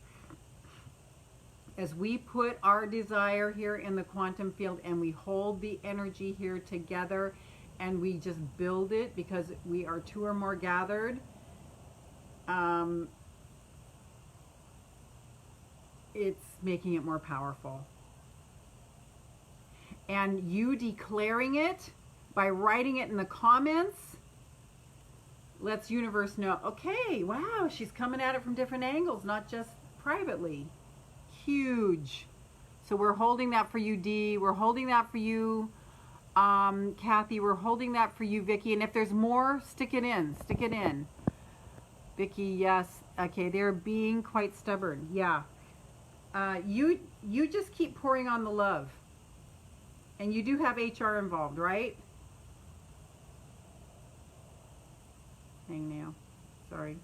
As we put our desire here in the quantum field and we hold the energy here together and we just build it because we are 2 or more gathered, it's making it more powerful. And you declaring it by writing it in the comments lets universe know, okay, wow, she's coming at it from different angles, not just privately. Huge. So we're holding that for you, D. We're holding that for you, Kathy. We're holding that for you, Vicki. And if there's more, stick it in. Stick it in. Vicki, yes. Okay, they're being quite stubborn. Yeah. You just keep pouring on the love. And you do have HR involved, right? Hang now. Sorry.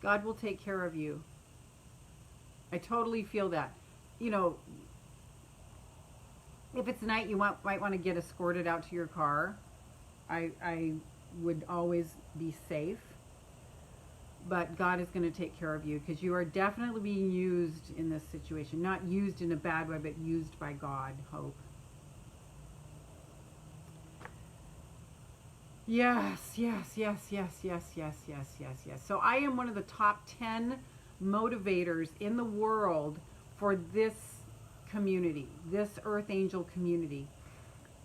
God will take care of you. I totally feel that. You know, if it's night, you might want to get escorted out to your car. I would always be safe. But God is going to take care of you because you are definitely being used in this situation. Not used in a bad way, but used by God, hope. Yes, yes, yes, yes, yes, yes, yes, yes, yes. So I am one of the top 10 motivators in the world for this community, this Earth Angel community.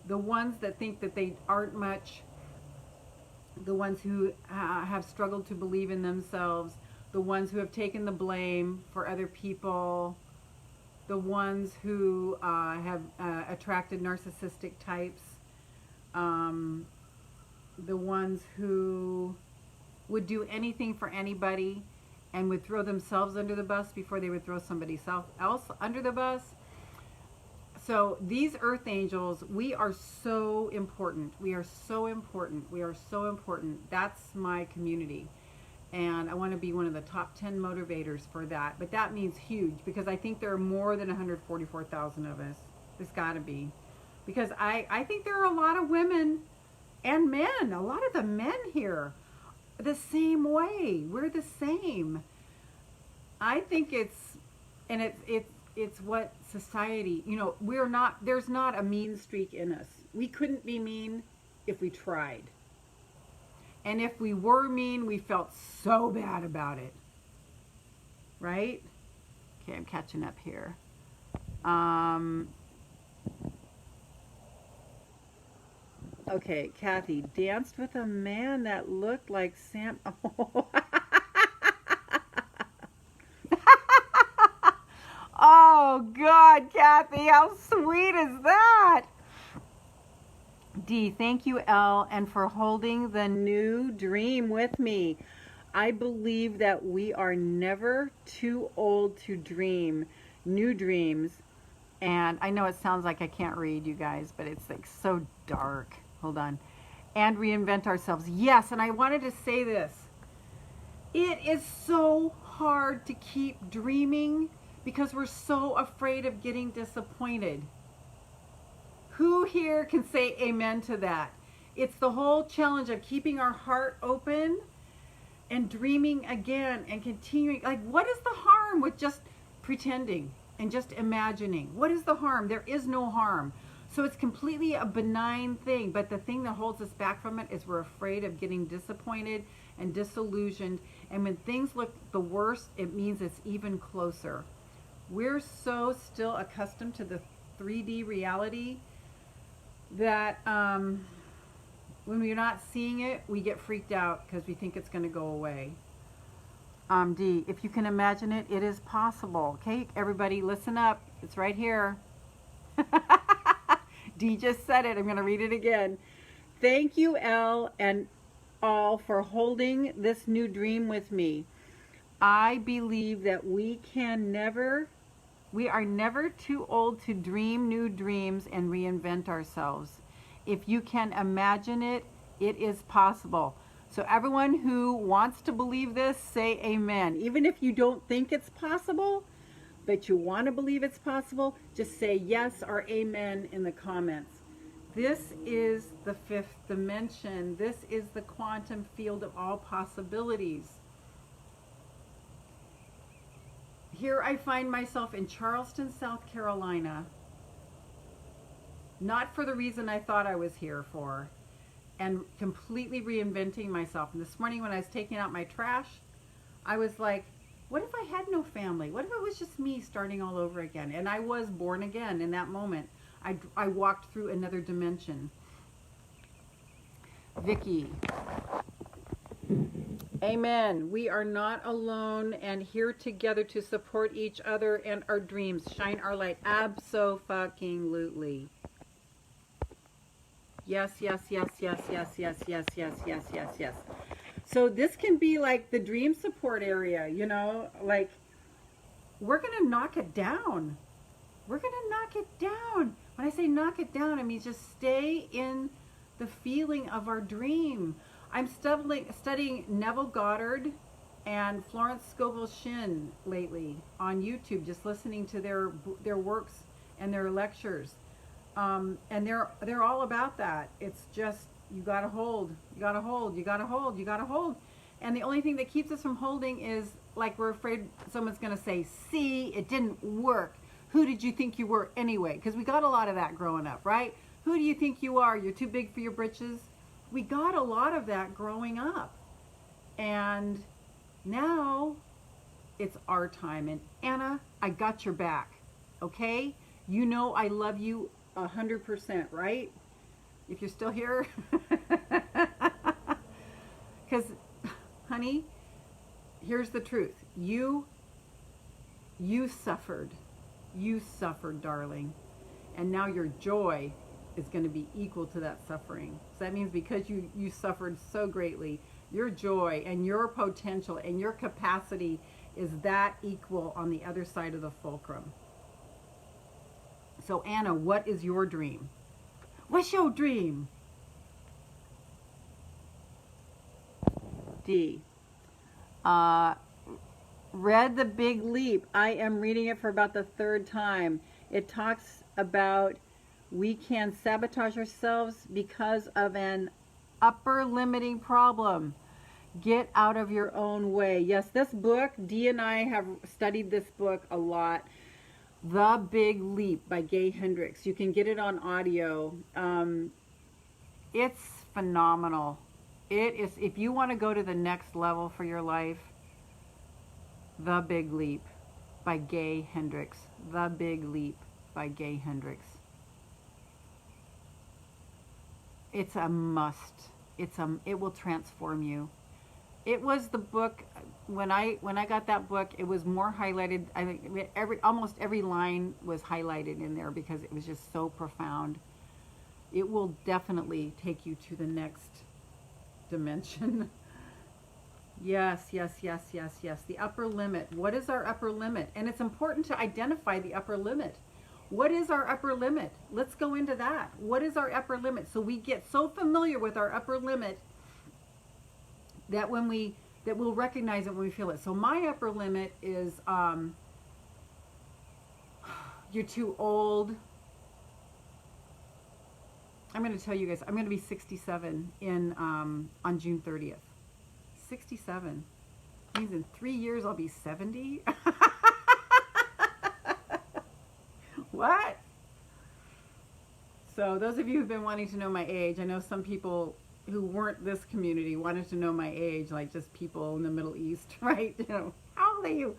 The ones that think that they aren't much, the ones who have struggled to believe in themselves, the ones who have taken the blame for other people, the ones who have attracted narcissistic types, the ones who would do anything for anybody and would throw themselves under the bus before they would throw somebody else under the bus. So these Earth Angels, we are so important. We are so important. We are so important. That's my community. And I want to be one of the top 10 motivators for that. But that means huge because I think there are more than 144,000 of us. There's got to be. Because I think there are a lot of women and men, a lot of the men here, the same way. We're the same. I think it's what society, you know, there's not a mean streak in us. We couldn't be mean if we tried. And if we were mean, we felt so bad about it. Right? Okay, I'm catching up here. Okay, Kathy, danced with a man that looked like Sam. Oh, oh God, Kathy, how sweet is that? D, thank you, L, and for holding the new dream with me. I believe that we are never too old to dream. new dreams. And I know it sounds like I can't read, you guys, but it's like so dark. Hold on. And reinvent ourselves. Yes, and I wanted to say this. It is so hard to keep dreaming because we're so afraid of getting disappointed. Who here can say amen to that? It's the whole challenge of keeping our heart open and dreaming again and continuing. Like, what is the harm with just pretending and just imagining? What is the harm? There is no harm. So it's completely a benign thing, but the thing that holds us back from it is we're afraid of getting disappointed and disillusioned. And when things look the worst, it means it's even closer. We're so still accustomed to the 3D reality that when we're not seeing it, we get freaked out because we think it's going to go away. D, if you can imagine it, it is possible. Okay, everybody listen up. It's right here. D just said it. I'm going to read it again. Thank you, L, and all, for holding this new dream with me. I believe that we are never too old to dream new dreams and reinvent ourselves. If you can imagine it, it is possible. So everyone who wants to believe this, say amen. Even if you don't think it's possible, but you want to believe it's possible, just say yes or amen in the comments. This is the fifth dimension. This is the quantum field of all possibilities. Here I find myself in Charleston, South Carolina, not for the reason I thought I was here for, and completely reinventing myself. And this morning when I was taking out my trash, I was like, what if I had no family? What if it was just me starting all over again? And I was born again in that moment. I walked through another dimension. Vicky. Amen. We are not alone and here together to support each other and our dreams. Shine our light. Abso-fucking-lutely. Yes, yes, yes, yes, yes, yes, yes, yes, yes, yes, yes. So this can be like the dream support area, you know, like we're going to knock it down. We're going to knock it down. When I say knock it down, I mean just stay in the feeling of our dream. I'm studying Neville Goddard and Florence Scovel Shinn lately on YouTube, just listening to their works and their lectures. And they're all about that. It's just, you gotta hold, you gotta hold, you gotta hold, you gotta hold. And the only thing that keeps us from holding is like we're afraid someone's gonna say, see, it didn't work. Who did you think you were anyway? Because we got a lot of that growing up, right? Who do you think you are? You're too big for your britches. We got a lot of that growing up. And now it's our time. And Anna, I got your back, okay? You know I love you 100%, right? If you're still here. Because, honey, here's the truth. You suffered. You suffered, darling. And now your joy is going to be equal to that suffering. So that means because you suffered so greatly, your joy and your potential and your capacity is that equal on the other side of the fulcrum. So Anna, what is your dream? What's your dream? D. Read The Big Leap. I am reading it for about the third time. It talks about we can sabotage ourselves because of an upper limiting problem. Get out of your own way. Yes, this book, Dee and I have studied this book a lot. The Big Leap by Gay Hendricks. You can get it on audio. It's phenomenal. It is, if you want to go to the next level for your life, The Big Leap by Gay Hendricks. The Big Leap by Gay Hendricks. It's a must. It will transform you. It was the book, when I got that book, it was more highlighted. I think almost every line was highlighted in there because it was just so profound. It will definitely take you to the next dimension. Yes, yes, yes, yes, yes. The upper limit. What is our upper limit? And it's important to identify the upper limit. What is our upper limit? Let's go into that. What is our upper limit? So we get so familiar with our upper limit that we'll recognize it when we feel it. So my upper limit is you're too old. I'm going to tell you guys, I'm going to be 67 on June 30th. 67 means in 3 years I'll be 70. What? So those of you who've been wanting to know my age, I know some people who weren't this community wanted to know my age, like just people in the Middle East, right? You know, how old are you?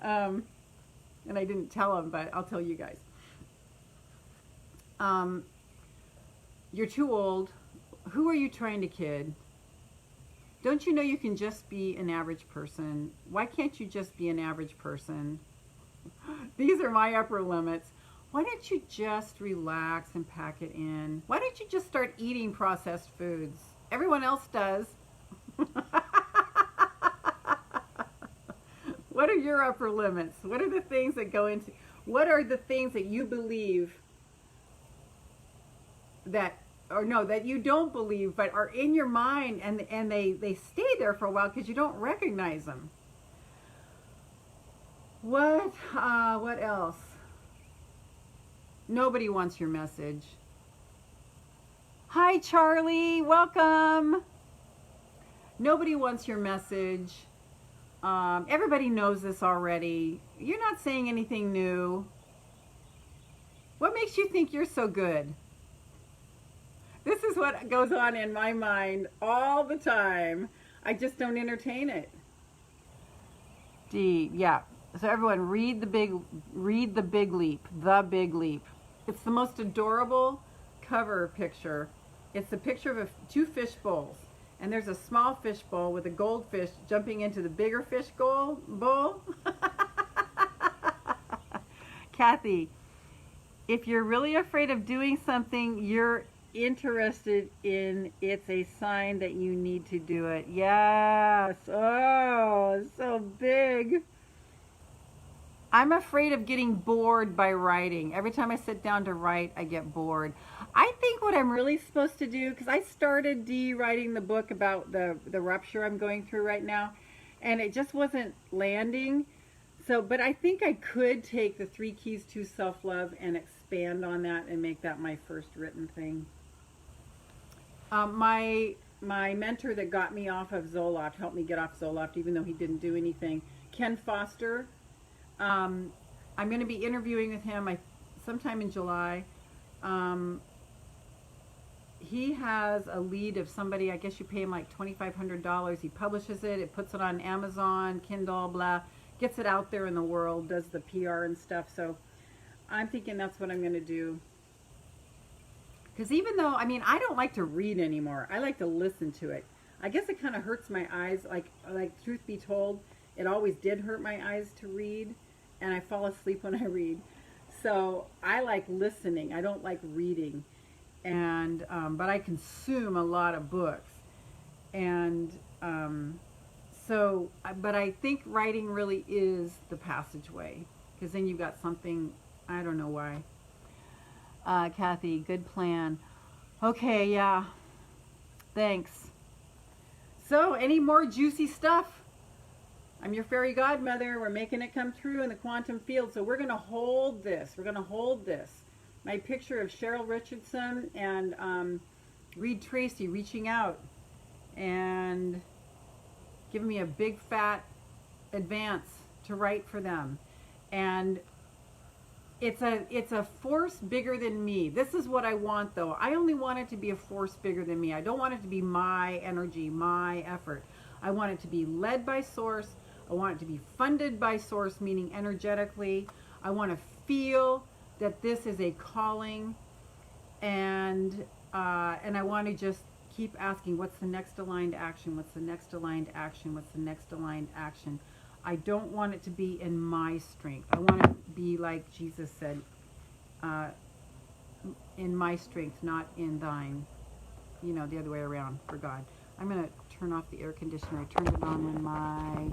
And I didn't tell them, but I'll tell you guys. You're too old. Who are you trying to kid? Don't you know you can just be an average person? Why can't you just be an average person? These are my upper limits. Why don't you just relax and pack it in? Why don't you just start eating processed foods? Everyone else does. What are your upper limits? What are the things that go into, what are the things that you believe that, or no, that you don't believe, but are in your mind, and they stay there for a while because you don't recognize them? What else? Nobody wants your message. Hi, Charlie, welcome. Nobody wants your message. Everybody knows this already. You're not saying anything new. What makes you think you're so good? This is what goes on in my mind all the time. I just don't entertain it. D, yeah. So everyone, read the big leap. The Big Leap. It's the most adorable cover picture. It's the picture of two fish bowls, and there's a small fish bowl with a goldfish jumping into the bigger fish bowl. Kathy, if you're really afraid of doing something you're interested in, it's a sign that you need to do it. Yes. Oh, so big. I'm afraid of getting bored by writing. Every time I sit down to write, I get bored. I think what I'm really supposed to do, because I started writing the book about the rupture I'm going through right now, and it just wasn't landing. So, but I think I could take the 3 Keys to Self-Love and expand on that and make that my first written thing. My mentor that got me off of Zoloft, helped me get off Zoloft, even though he didn't do anything, Ken Foster. I'm going to be interviewing with him sometime in July. He has a lead of somebody, I guess you pay him like $2,500. He publishes it, it puts it on Amazon, Kindle, blah, gets it out there in the world, does the PR and stuff. So I'm thinking that's what I'm going to do. Because even though, I mean, I don't like to read anymore. I like to listen to it. I guess it kind of hurts my eyes. Like truth be told, it always did hurt my eyes to read, and I fall asleep when I read. So I like listening. I don't like reading. And but I consume a lot of books. And but I think writing really is the passageway, because then you've got something, I don't know why. Kathy, good plan. Okay, yeah. Thanks. So, any more juicy stuff? I'm your fairy godmother. We're making it come true in the quantum field. So we're going to hold this. We're going to hold this. My picture of Cheryl Richardson and Reed Tracy reaching out and giving me a big fat advance to write for them. And it's a force bigger than me. This is what I want, though. I only want it to be a force bigger than me. I don't want it to be my energy, my effort. I want it to be led by Source. I want it to be funded by Source, meaning energetically. I want to feel that this is a calling, and I want to just keep asking, what's the next aligned action? What's the next aligned action? What's the next aligned action? I don't want it to be in my strength. I want to be like Jesus said, in my strength, not in thine. You know, the other way around for God. I'm going to turn off the air conditioner. I turned it on when my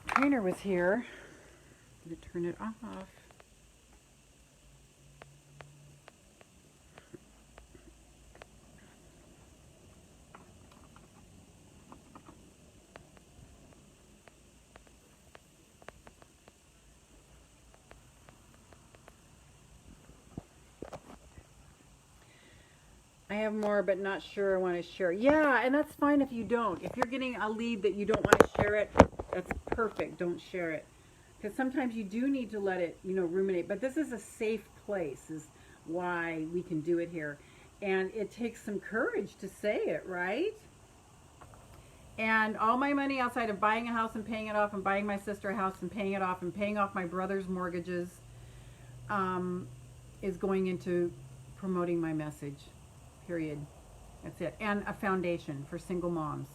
trainer was here. I'm going to turn it off. I have more, but not sure I want to share. Yeah, and that's fine if you don't. If you're getting a lead that you don't want to share it, that's perfect. Don't share it. Because sometimes you do need to let it, ruminate. But this is a safe place, is why we can do it here. And it takes some courage to say it, right? And all my money outside of buying a house and paying it off, and buying my sister a house and paying it off, and paying off my brother's mortgages, is going into promoting my message. Period. That's it. And a foundation for single moms.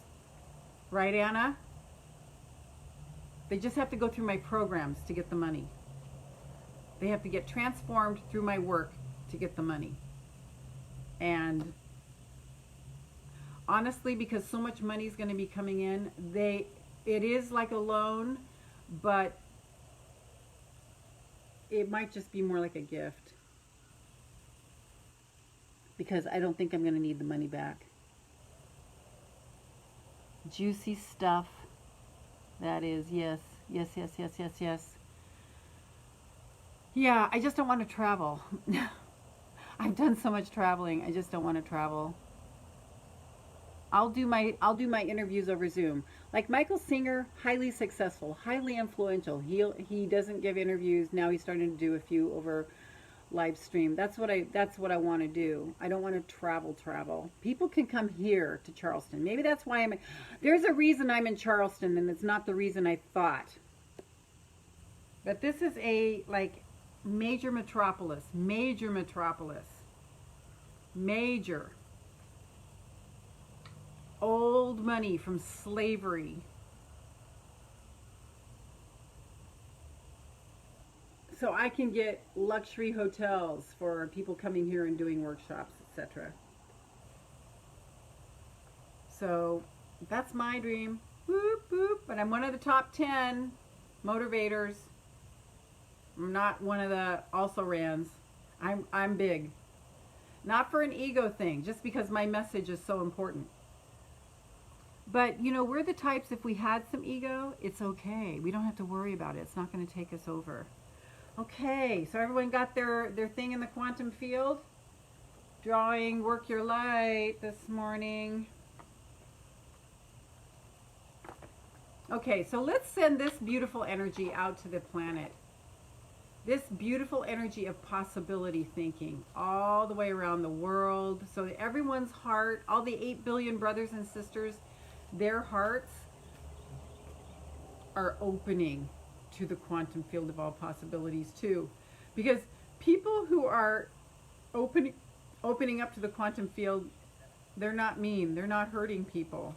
Right, Anna? They just have to go through my programs to get the money. They have to get transformed through my work to get the money. And honestly, because so much money is going to be coming in, it is like a loan, but it might just be more like a gift. Because I don't think I'm going to need the money back. Juicy stuff. That is, yes. Yes, yes, yes, yes, yes. Yeah, I just don't want to travel. I've done so much traveling. I just don't want to travel. I'll do my interviews over Zoom. Like Michael Singer, highly successful, highly influential. He doesn't give interviews. Now he's starting to do a few over live stream. That's what I want to do. I don't want to travel. People can come here to Charleston. Maybe that's why there's a reason I'm in Charleston, and it's not the reason I thought. But this is a major metropolis. Old money from slavery. So I can get luxury hotels for people coming here and doing workshops, etc. So that's my dream. Boop, boop. But I'm one of the top 10 motivators. I'm not one of the also-rans. I'm big. Not for an ego thing, just because my message is so important. But, we're the types, if we had some ego, it's okay. We don't have to worry about it. It's not going to take us over. Okay, so everyone got their thing in the quantum field? Drawing Work Your Light this morning. Okay, so let's send this beautiful energy out to the planet. This beautiful energy of possibility thinking all the way around the world. So everyone's heart, all the 8 billion brothers and sisters, their hearts are opening to the quantum field of all possibilities too. Because people who are opening up to the quantum field, they're not mean. They're not hurting people.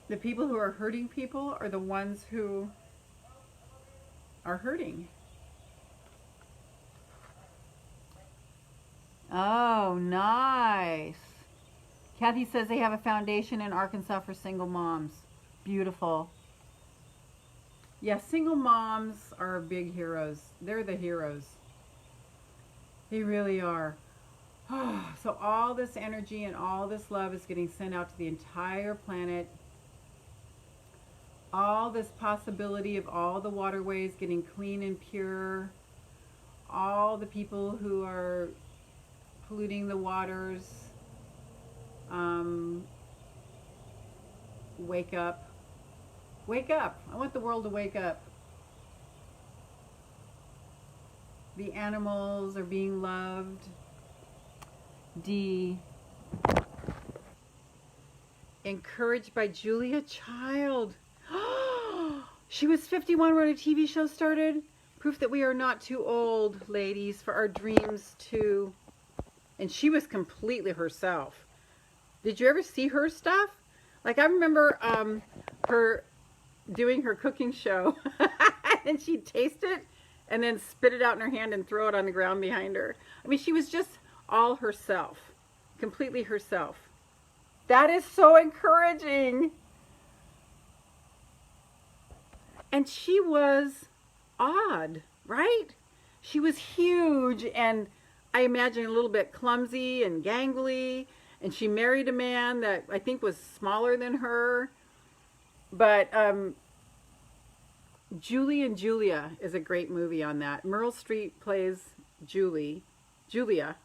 The people who are hurting people are the ones who are hurting. Oh, nice. Kathy says they have a foundation in Arkansas for single moms. Beautiful. Yeah, single moms are big heroes. They're the heroes. They really are. So all this energy and all this love is getting sent out to the entire planet. All this possibility of all the waterways getting clean and pure. All the people who are polluting the waters. Wake up. Wake up. I want the world to wake up. The animals are being loved. D. Encouraged by Julia Child. She was 51 when a TV show started. Proof that we are not too old, ladies, for our dreams too. And she was completely herself. Did you ever see her stuff? Like, I remember her doing her cooking show. And she'd taste it and then spit it out in her hand and throw it on the ground behind her. I mean, she was just all herself. Completely herself. That is so encouraging. And she was odd, right? She was huge, and I imagine a little bit clumsy and gangly, and she married a man that I think was smaller than her. But Julie and Julia is a great movie on that. Meryl Streep plays Julia,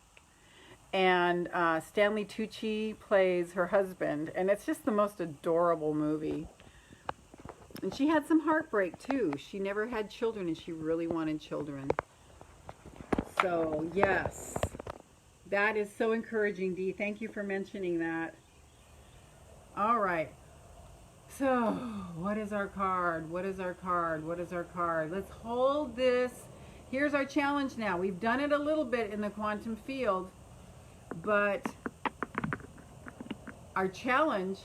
and Stanley Tucci plays her husband, and it's just the most adorable movie. And she had some heartbreak too. She never had children, and she really wanted children. So yes, that is so encouraging, Dee. Thank you for mentioning that. All right. So, what is our card? What is our card? What is our card? Let's hold this. Here's our challenge now. We've done it a little bit in the quantum field, but our challenge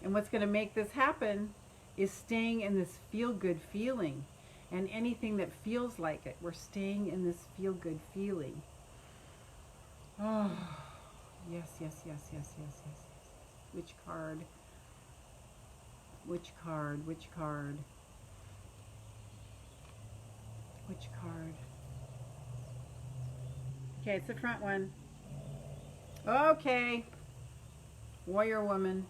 and what's going to make this happen is staying in this feel-good feeling. And anything that feels like it, we're staying in this feel-good feeling. Oh, yes, yes, yes, yes, yes, yes. Which card? Which card? Which card? Which card? Okay, it's the front one. Okay. Warrior woman.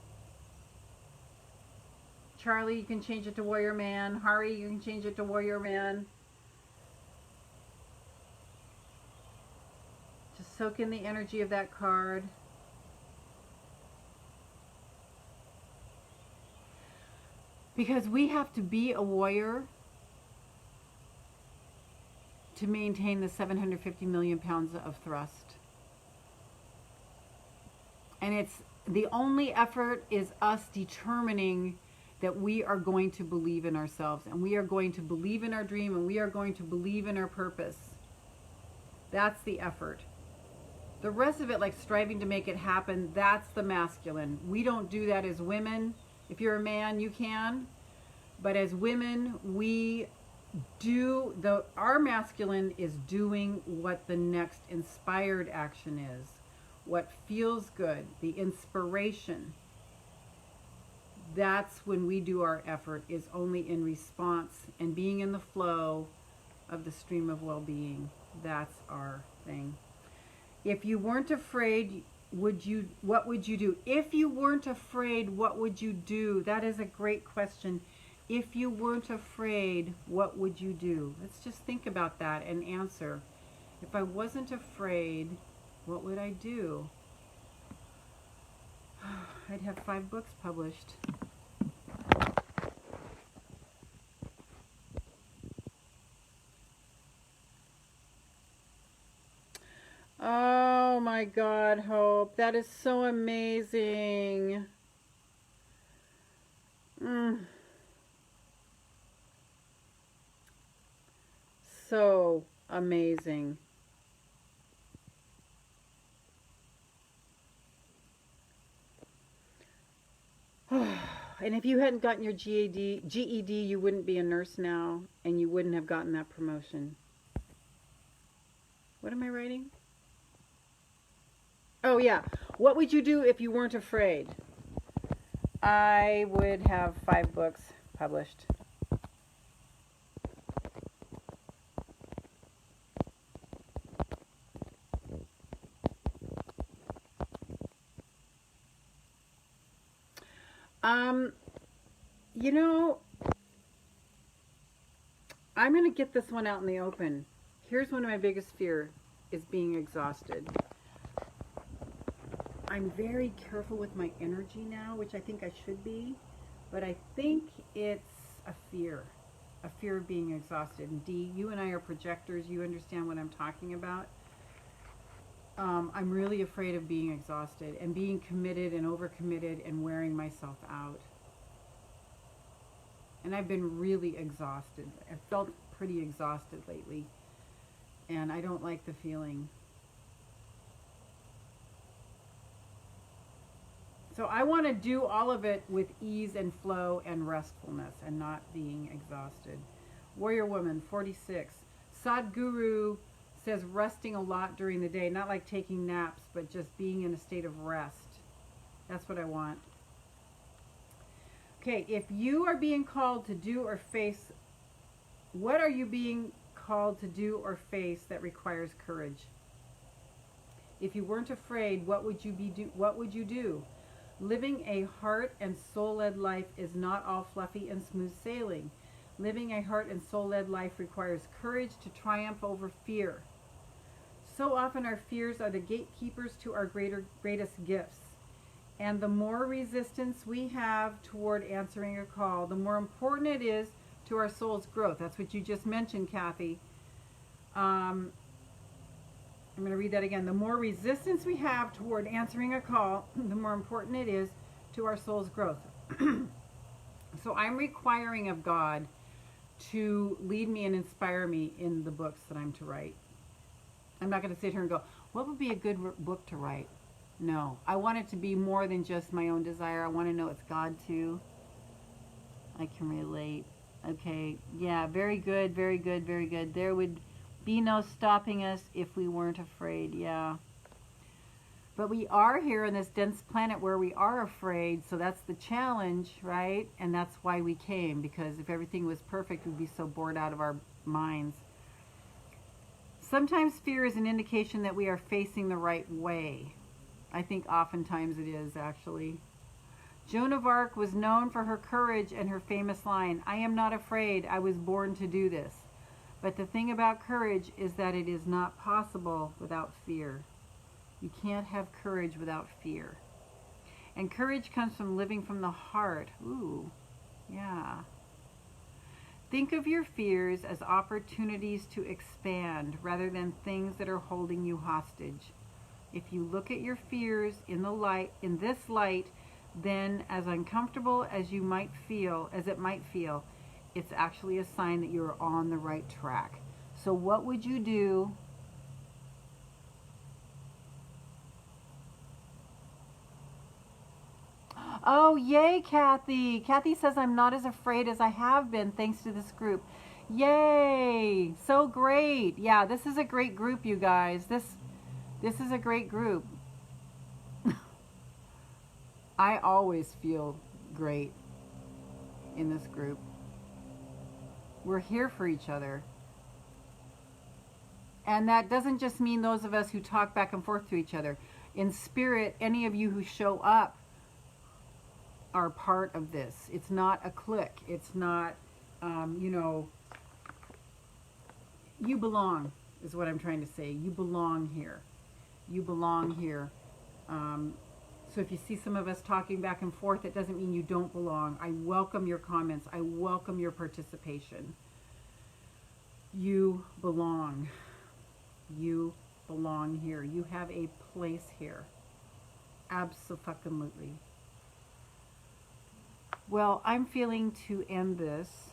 Charlie, you can change it to warrior man. Hari, you can change it to warrior man. Just soak in the energy of that card. Because we have to be a warrior to maintain the 750 million pounds of thrust. And it's the only effort is us determining that we are going to believe in ourselves, and we are going to believe in our dream, and we are going to believe in our purpose. That's the effort. The rest of it, like striving to make it happen, that's the masculine. We don't do that as women. If you're a man, you can. But as women, we do, our masculine is doing what the next inspired action is. What feels good, the inspiration. That's when we do our effort, is only in response and being in the flow of the stream of well-being. That's our thing. If you weren't afraid, what would you do? If you weren't afraid, what would you do? That is a great question. If you weren't afraid, what would you do? Let's just think about that and answer. If I wasn't afraid, what would I do? I'd have 5 books published. Oh my God, Hope. That is so amazing. So amazing. And if you hadn't gotten your GED, you wouldn't be a nurse now, and you wouldn't have gotten that promotion. What am I writing? Oh yeah. What would you do if you weren't afraid? I would have 5 books published. You know, I'm going to get this one out in the open. Here's one of my biggest fears, is being exhausted. I'm very careful with my energy now, which I think I should be, but I think it's a fear of being exhausted. And Dee, you and I are projectors. You understand what I'm talking about. I'm really afraid of being exhausted and being committed and overcommitted and wearing myself out. And I've been really exhausted. I've felt pretty exhausted lately, and I don't like the feeling. So I want to do all of it with ease and flow and restfulness and not being exhausted. Warrior Woman, 46. Sadhguru says resting a lot during the day, not like taking naps, but just being in a state of rest. That's what I want. Okay, if you are being called to do or face, what are you being called to do or face that requires courage? If you weren't afraid, what would you what would you do? Living a heart and soul-led life is not all fluffy and smooth sailing. Living a heart and soul-led life requires courage to triumph over fear. So often our fears are the gatekeepers to our greatest gifts. And the more resistance we have toward answering a call, the more important it is to our soul's growth. That's what you just mentioned, Kathy. I'm going to read that again. The more resistance we have toward answering a call, the more important it is to our soul's growth. So I'm requiring of God to lead me and inspire me in the books that I'm to write. I'm not going to sit here and go, what would be a good book to write? No, I want it to be more than just my own desire. I want to know it's God too. I can relate. Okay, yeah, very good, very good, very good. There would be no stopping us if we weren't afraid, yeah. But we are here on this dense planet where we are afraid, so that's the challenge, right? And that's why we came, because if everything was perfect, we'd be so bored out of our minds. Sometimes fear is an indication that we are facing the right way. I think oftentimes it is, actually. Joan of Arc was known for her courage and her famous line, "I am not afraid, I was born to do this." But the thing about courage is that it is not possible without fear. You can't have courage without fear. And courage comes from living from the heart. Ooh, yeah. Think of your fears as opportunities to expand rather than things that are holding you hostage. If you look at your fears in this light, then as uncomfortable as it might feel, it's actually a sign that you're on the right track. So what would you do? Oh, yay, Kathy. Kathy says, I'm not as afraid as I have been thanks to this group. Yay. So great. Yeah, this is a great group, you guys. This is a great group. I always feel great in this group. We're here for each other. And that doesn't just mean those of us who talk back and forth to each other. In spirit, any of you who show up are part of this. It's not a clique. It's not, you belong is what I'm trying to say. You belong here. You belong here. So if you see some of us talking back and forth, it doesn't mean you don't belong. I welcome your comments. I welcome your participation. You belong. You belong here. You have a place here. Abso-fucking-lutely. Well, I'm feeling to end this.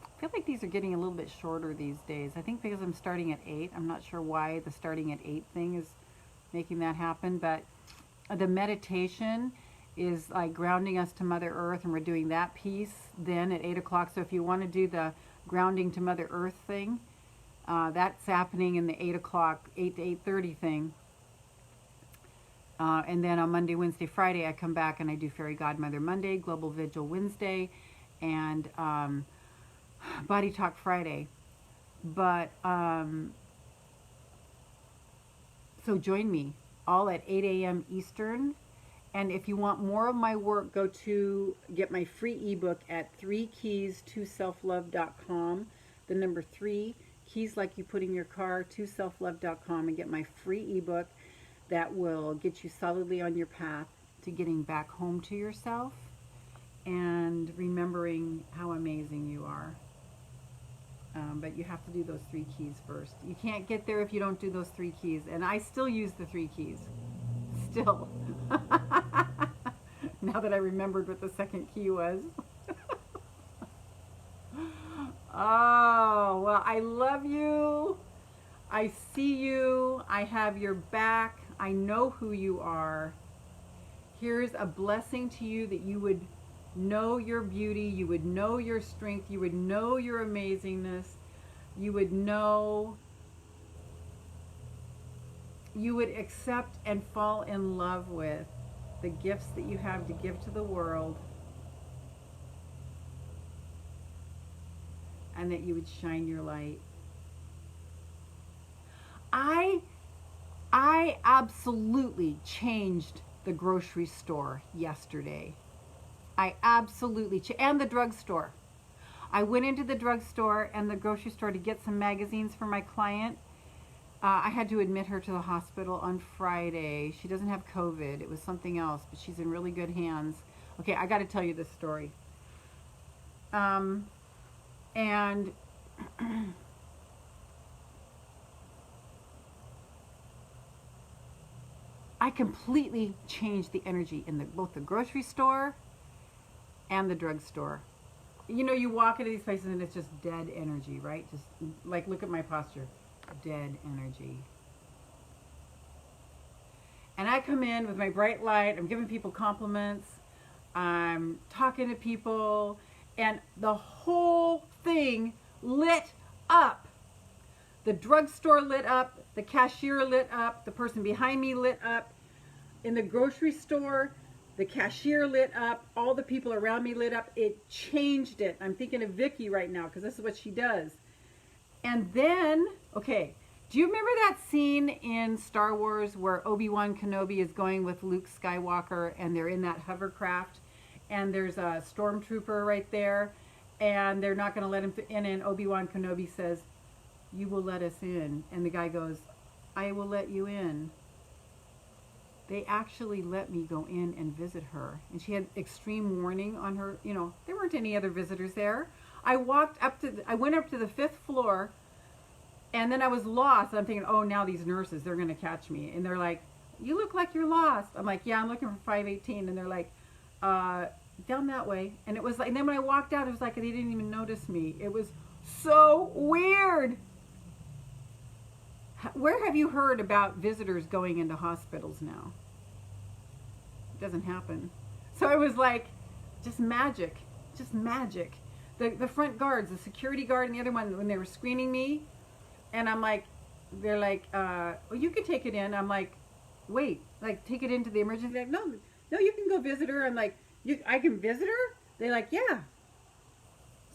I feel like these are getting a little bit shorter these days. I think because I'm starting at 8. I'm not sure why the starting at 8 thing is making that happen, but the meditation is like grounding us to Mother Earth, and we're doing that piece then at 8 o'clock. So if you want to do the grounding to Mother Earth thing, that's happening in the 8 o'clock, 8 to 8:30 thing. And then on Monday, Wednesday, Friday, I come back and I do Fairy Godmother Monday, Global Vigil Wednesday, and Body Talk Friday. But, so join me all at 8 a.m. Eastern. And if you want more of my work, go to get my free ebook at 3keys2selflove.com. The number 3, keys like you put in your car, to selflove.com, and get my free ebook that will get you solidly on your path to getting back home to yourself and remembering how amazing you are. But you have to do those 3 keys first. You can't get there if you don't do those 3 keys. And I still use the 3 keys. Still. Now that I remembered what the second key was. Oh, well, I love you. I see you. I have your back. I know who you are. Here's a blessing to you that you would know your beauty, you would know your strength, you would know your amazingness, you would know, you would accept and fall in love with the gifts that you have to give to the world, and that you would shine your light. I absolutely changed the grocery store yesterday. I absolutely and the drugstore. I went into the drugstore and the grocery store to get some magazines for my client. I had to admit her to the hospital on Friday. She doesn't have COVID. It was something else, but she's in really good hands. Okay, I got to tell you this story. And I completely changed the energy in both the grocery store and the drugstore. You know, you walk into these places and it's just dead energy, right? Just like, look at my posture. Dead energy. And I come in with my bright light. I'm giving people compliments. I'm talking to people. And the whole thing lit up. The drugstore lit up. The cashier lit up. The person behind me lit up. In the grocery store, the cashier lit up. All the people around me lit up. It changed it. I'm thinking of Vicky right now because this is what she does. And then, okay, do you remember that scene in Star Wars where Obi-Wan Kenobi is going with Luke Skywalker and they're in that hovercraft and there's a stormtrooper right there and they're not going to let him in, and Obi-Wan Kenobi says, "You will let us in." And the guy goes, "I will let you in." They actually let me go in and visit her. And she had extreme warning on her. You know, there weren't any other visitors there. I went up to the 5th floor, and then I was lost. I'm thinking, oh, now these nurses, they're going to catch me. And they're like, "You look like you're lost." I'm like, "Yeah, I'm looking for 518. And they're like, down that way. And it was like, and then when I walked out, it was like they didn't even notice me. It was so weird. Where have you heard about visitors going into hospitals now? It doesn't happen. So it was like, just magic. Just magic. The front guards, the security guard and the other one, when they were screening me, and I'm like, they're like, well, you can take it in. I'm like, wait, like, take it into the emergency? Like, no, you can go visit her. I'm like, I can visit her? They're like, yeah.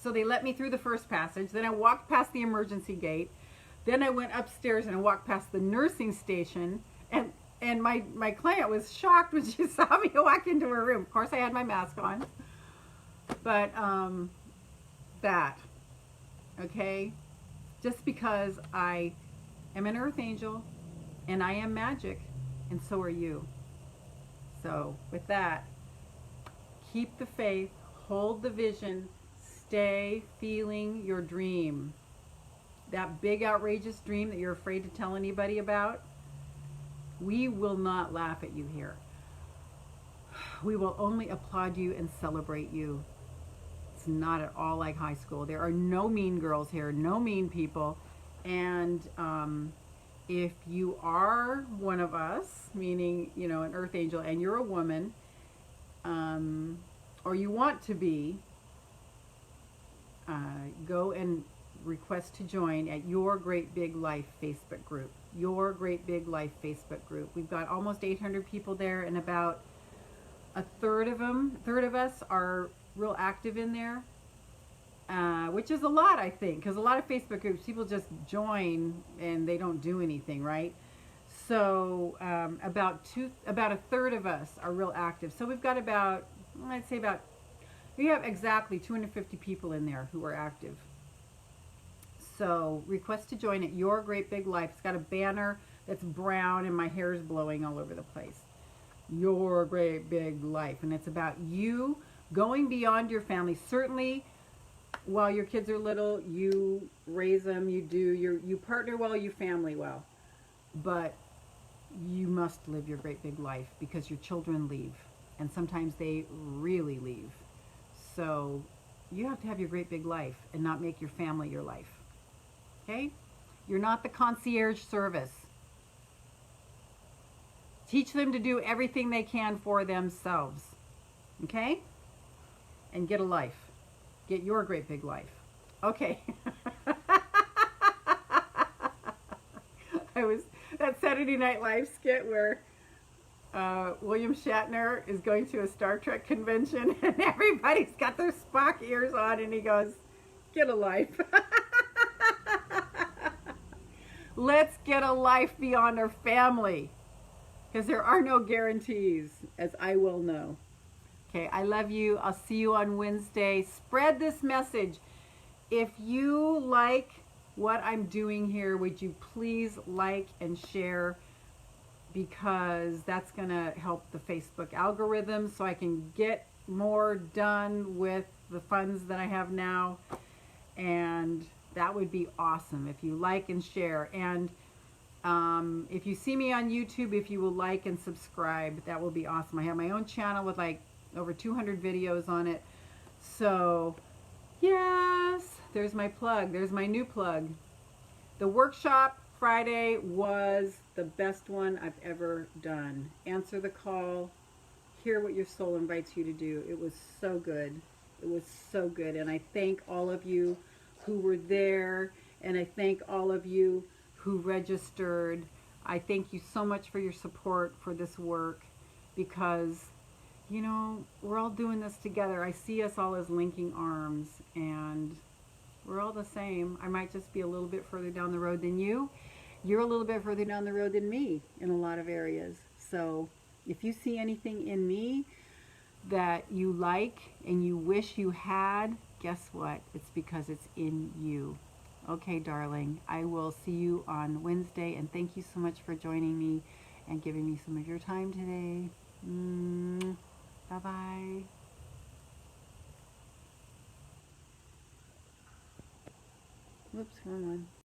So they let me through the first passage. Then I walked past the emergency gate. Then I went upstairs and I walked past the nursing station. And my client was shocked when she saw me walk into her room. Of course, I had my mask on. But, that, okay? Just because I am an earth angel and I am magic, and so are you. So with that, keep the faith, hold the vision, stay feeling your dream. That big outrageous dream that you're afraid to tell anybody about, we will not laugh at you here. We will only applaud you and celebrate you. It's not at all like high school. There are no mean girls here, no mean people. And if you are one of us, meaning, you know, an earth angel, and you're a woman, or you want to be, go and request to join at Your Great Big Life Facebook group. Your Great Big Life Facebook group. We've got almost 800 people there, and about a third of us are real active in there, which is a lot, I think, because a lot of Facebook groups, people just join and they don't do anything, right? So about a third of us are real active. So we've got we have exactly 250 people in there who are active. So request to join at Your Great Big Life. It's got a banner that's brown and my hair is blowing all over the place. Your Great Big Life. And it's about you going beyond your family. Certainly, while your kids are little, you raise them, you partner well, you family well. But you must live your great big life because your children leave. And sometimes they really leave. So you have to have your great big life and not make your family your life. Okay? You're not the concierge service. Teach them to do everything they can for themselves. Okay? And get a life. Get your great big life. Okay. That Saturday Night Live skit where William Shatner is going to a Star Trek convention and everybody's got their Spock ears on and he goes, get a life. Let's get a life beyond our family, because there are no guarantees, as I will know. Okay, I love you. I'll see you on Wednesday. Spread this message. If you like what I'm doing here, would you please like and share, because that's going to help the Facebook algorithm so I can get more done with the funds that I have now. And that would be awesome if you like and share. And if you see me on YouTube, if you will like and subscribe, that will be awesome. I have my own channel with like over 200 videos on it. So yes, there's my plug. There's my new plug. The workshop Friday was the best one I've ever done. Answer the call. Hear what your soul invites you to do. It was so good. It was so good. And I thank all of you who were there. And I thank all of you who registered. I thank you so much for your support for this work, because, you know, we're all doing this together. I see us all as linking arms, and we're all the same. I might just be a little bit further down the road than you. You're a little bit further down the road than me in a lot of areas. So if you see anything in me that you like and you wish you had, guess what? It's because it's in you. Okay, darling, I will see you on Wednesday, and thank you so much for joining me and giving me some of your time today. Bye-bye. Whoops, wrong one.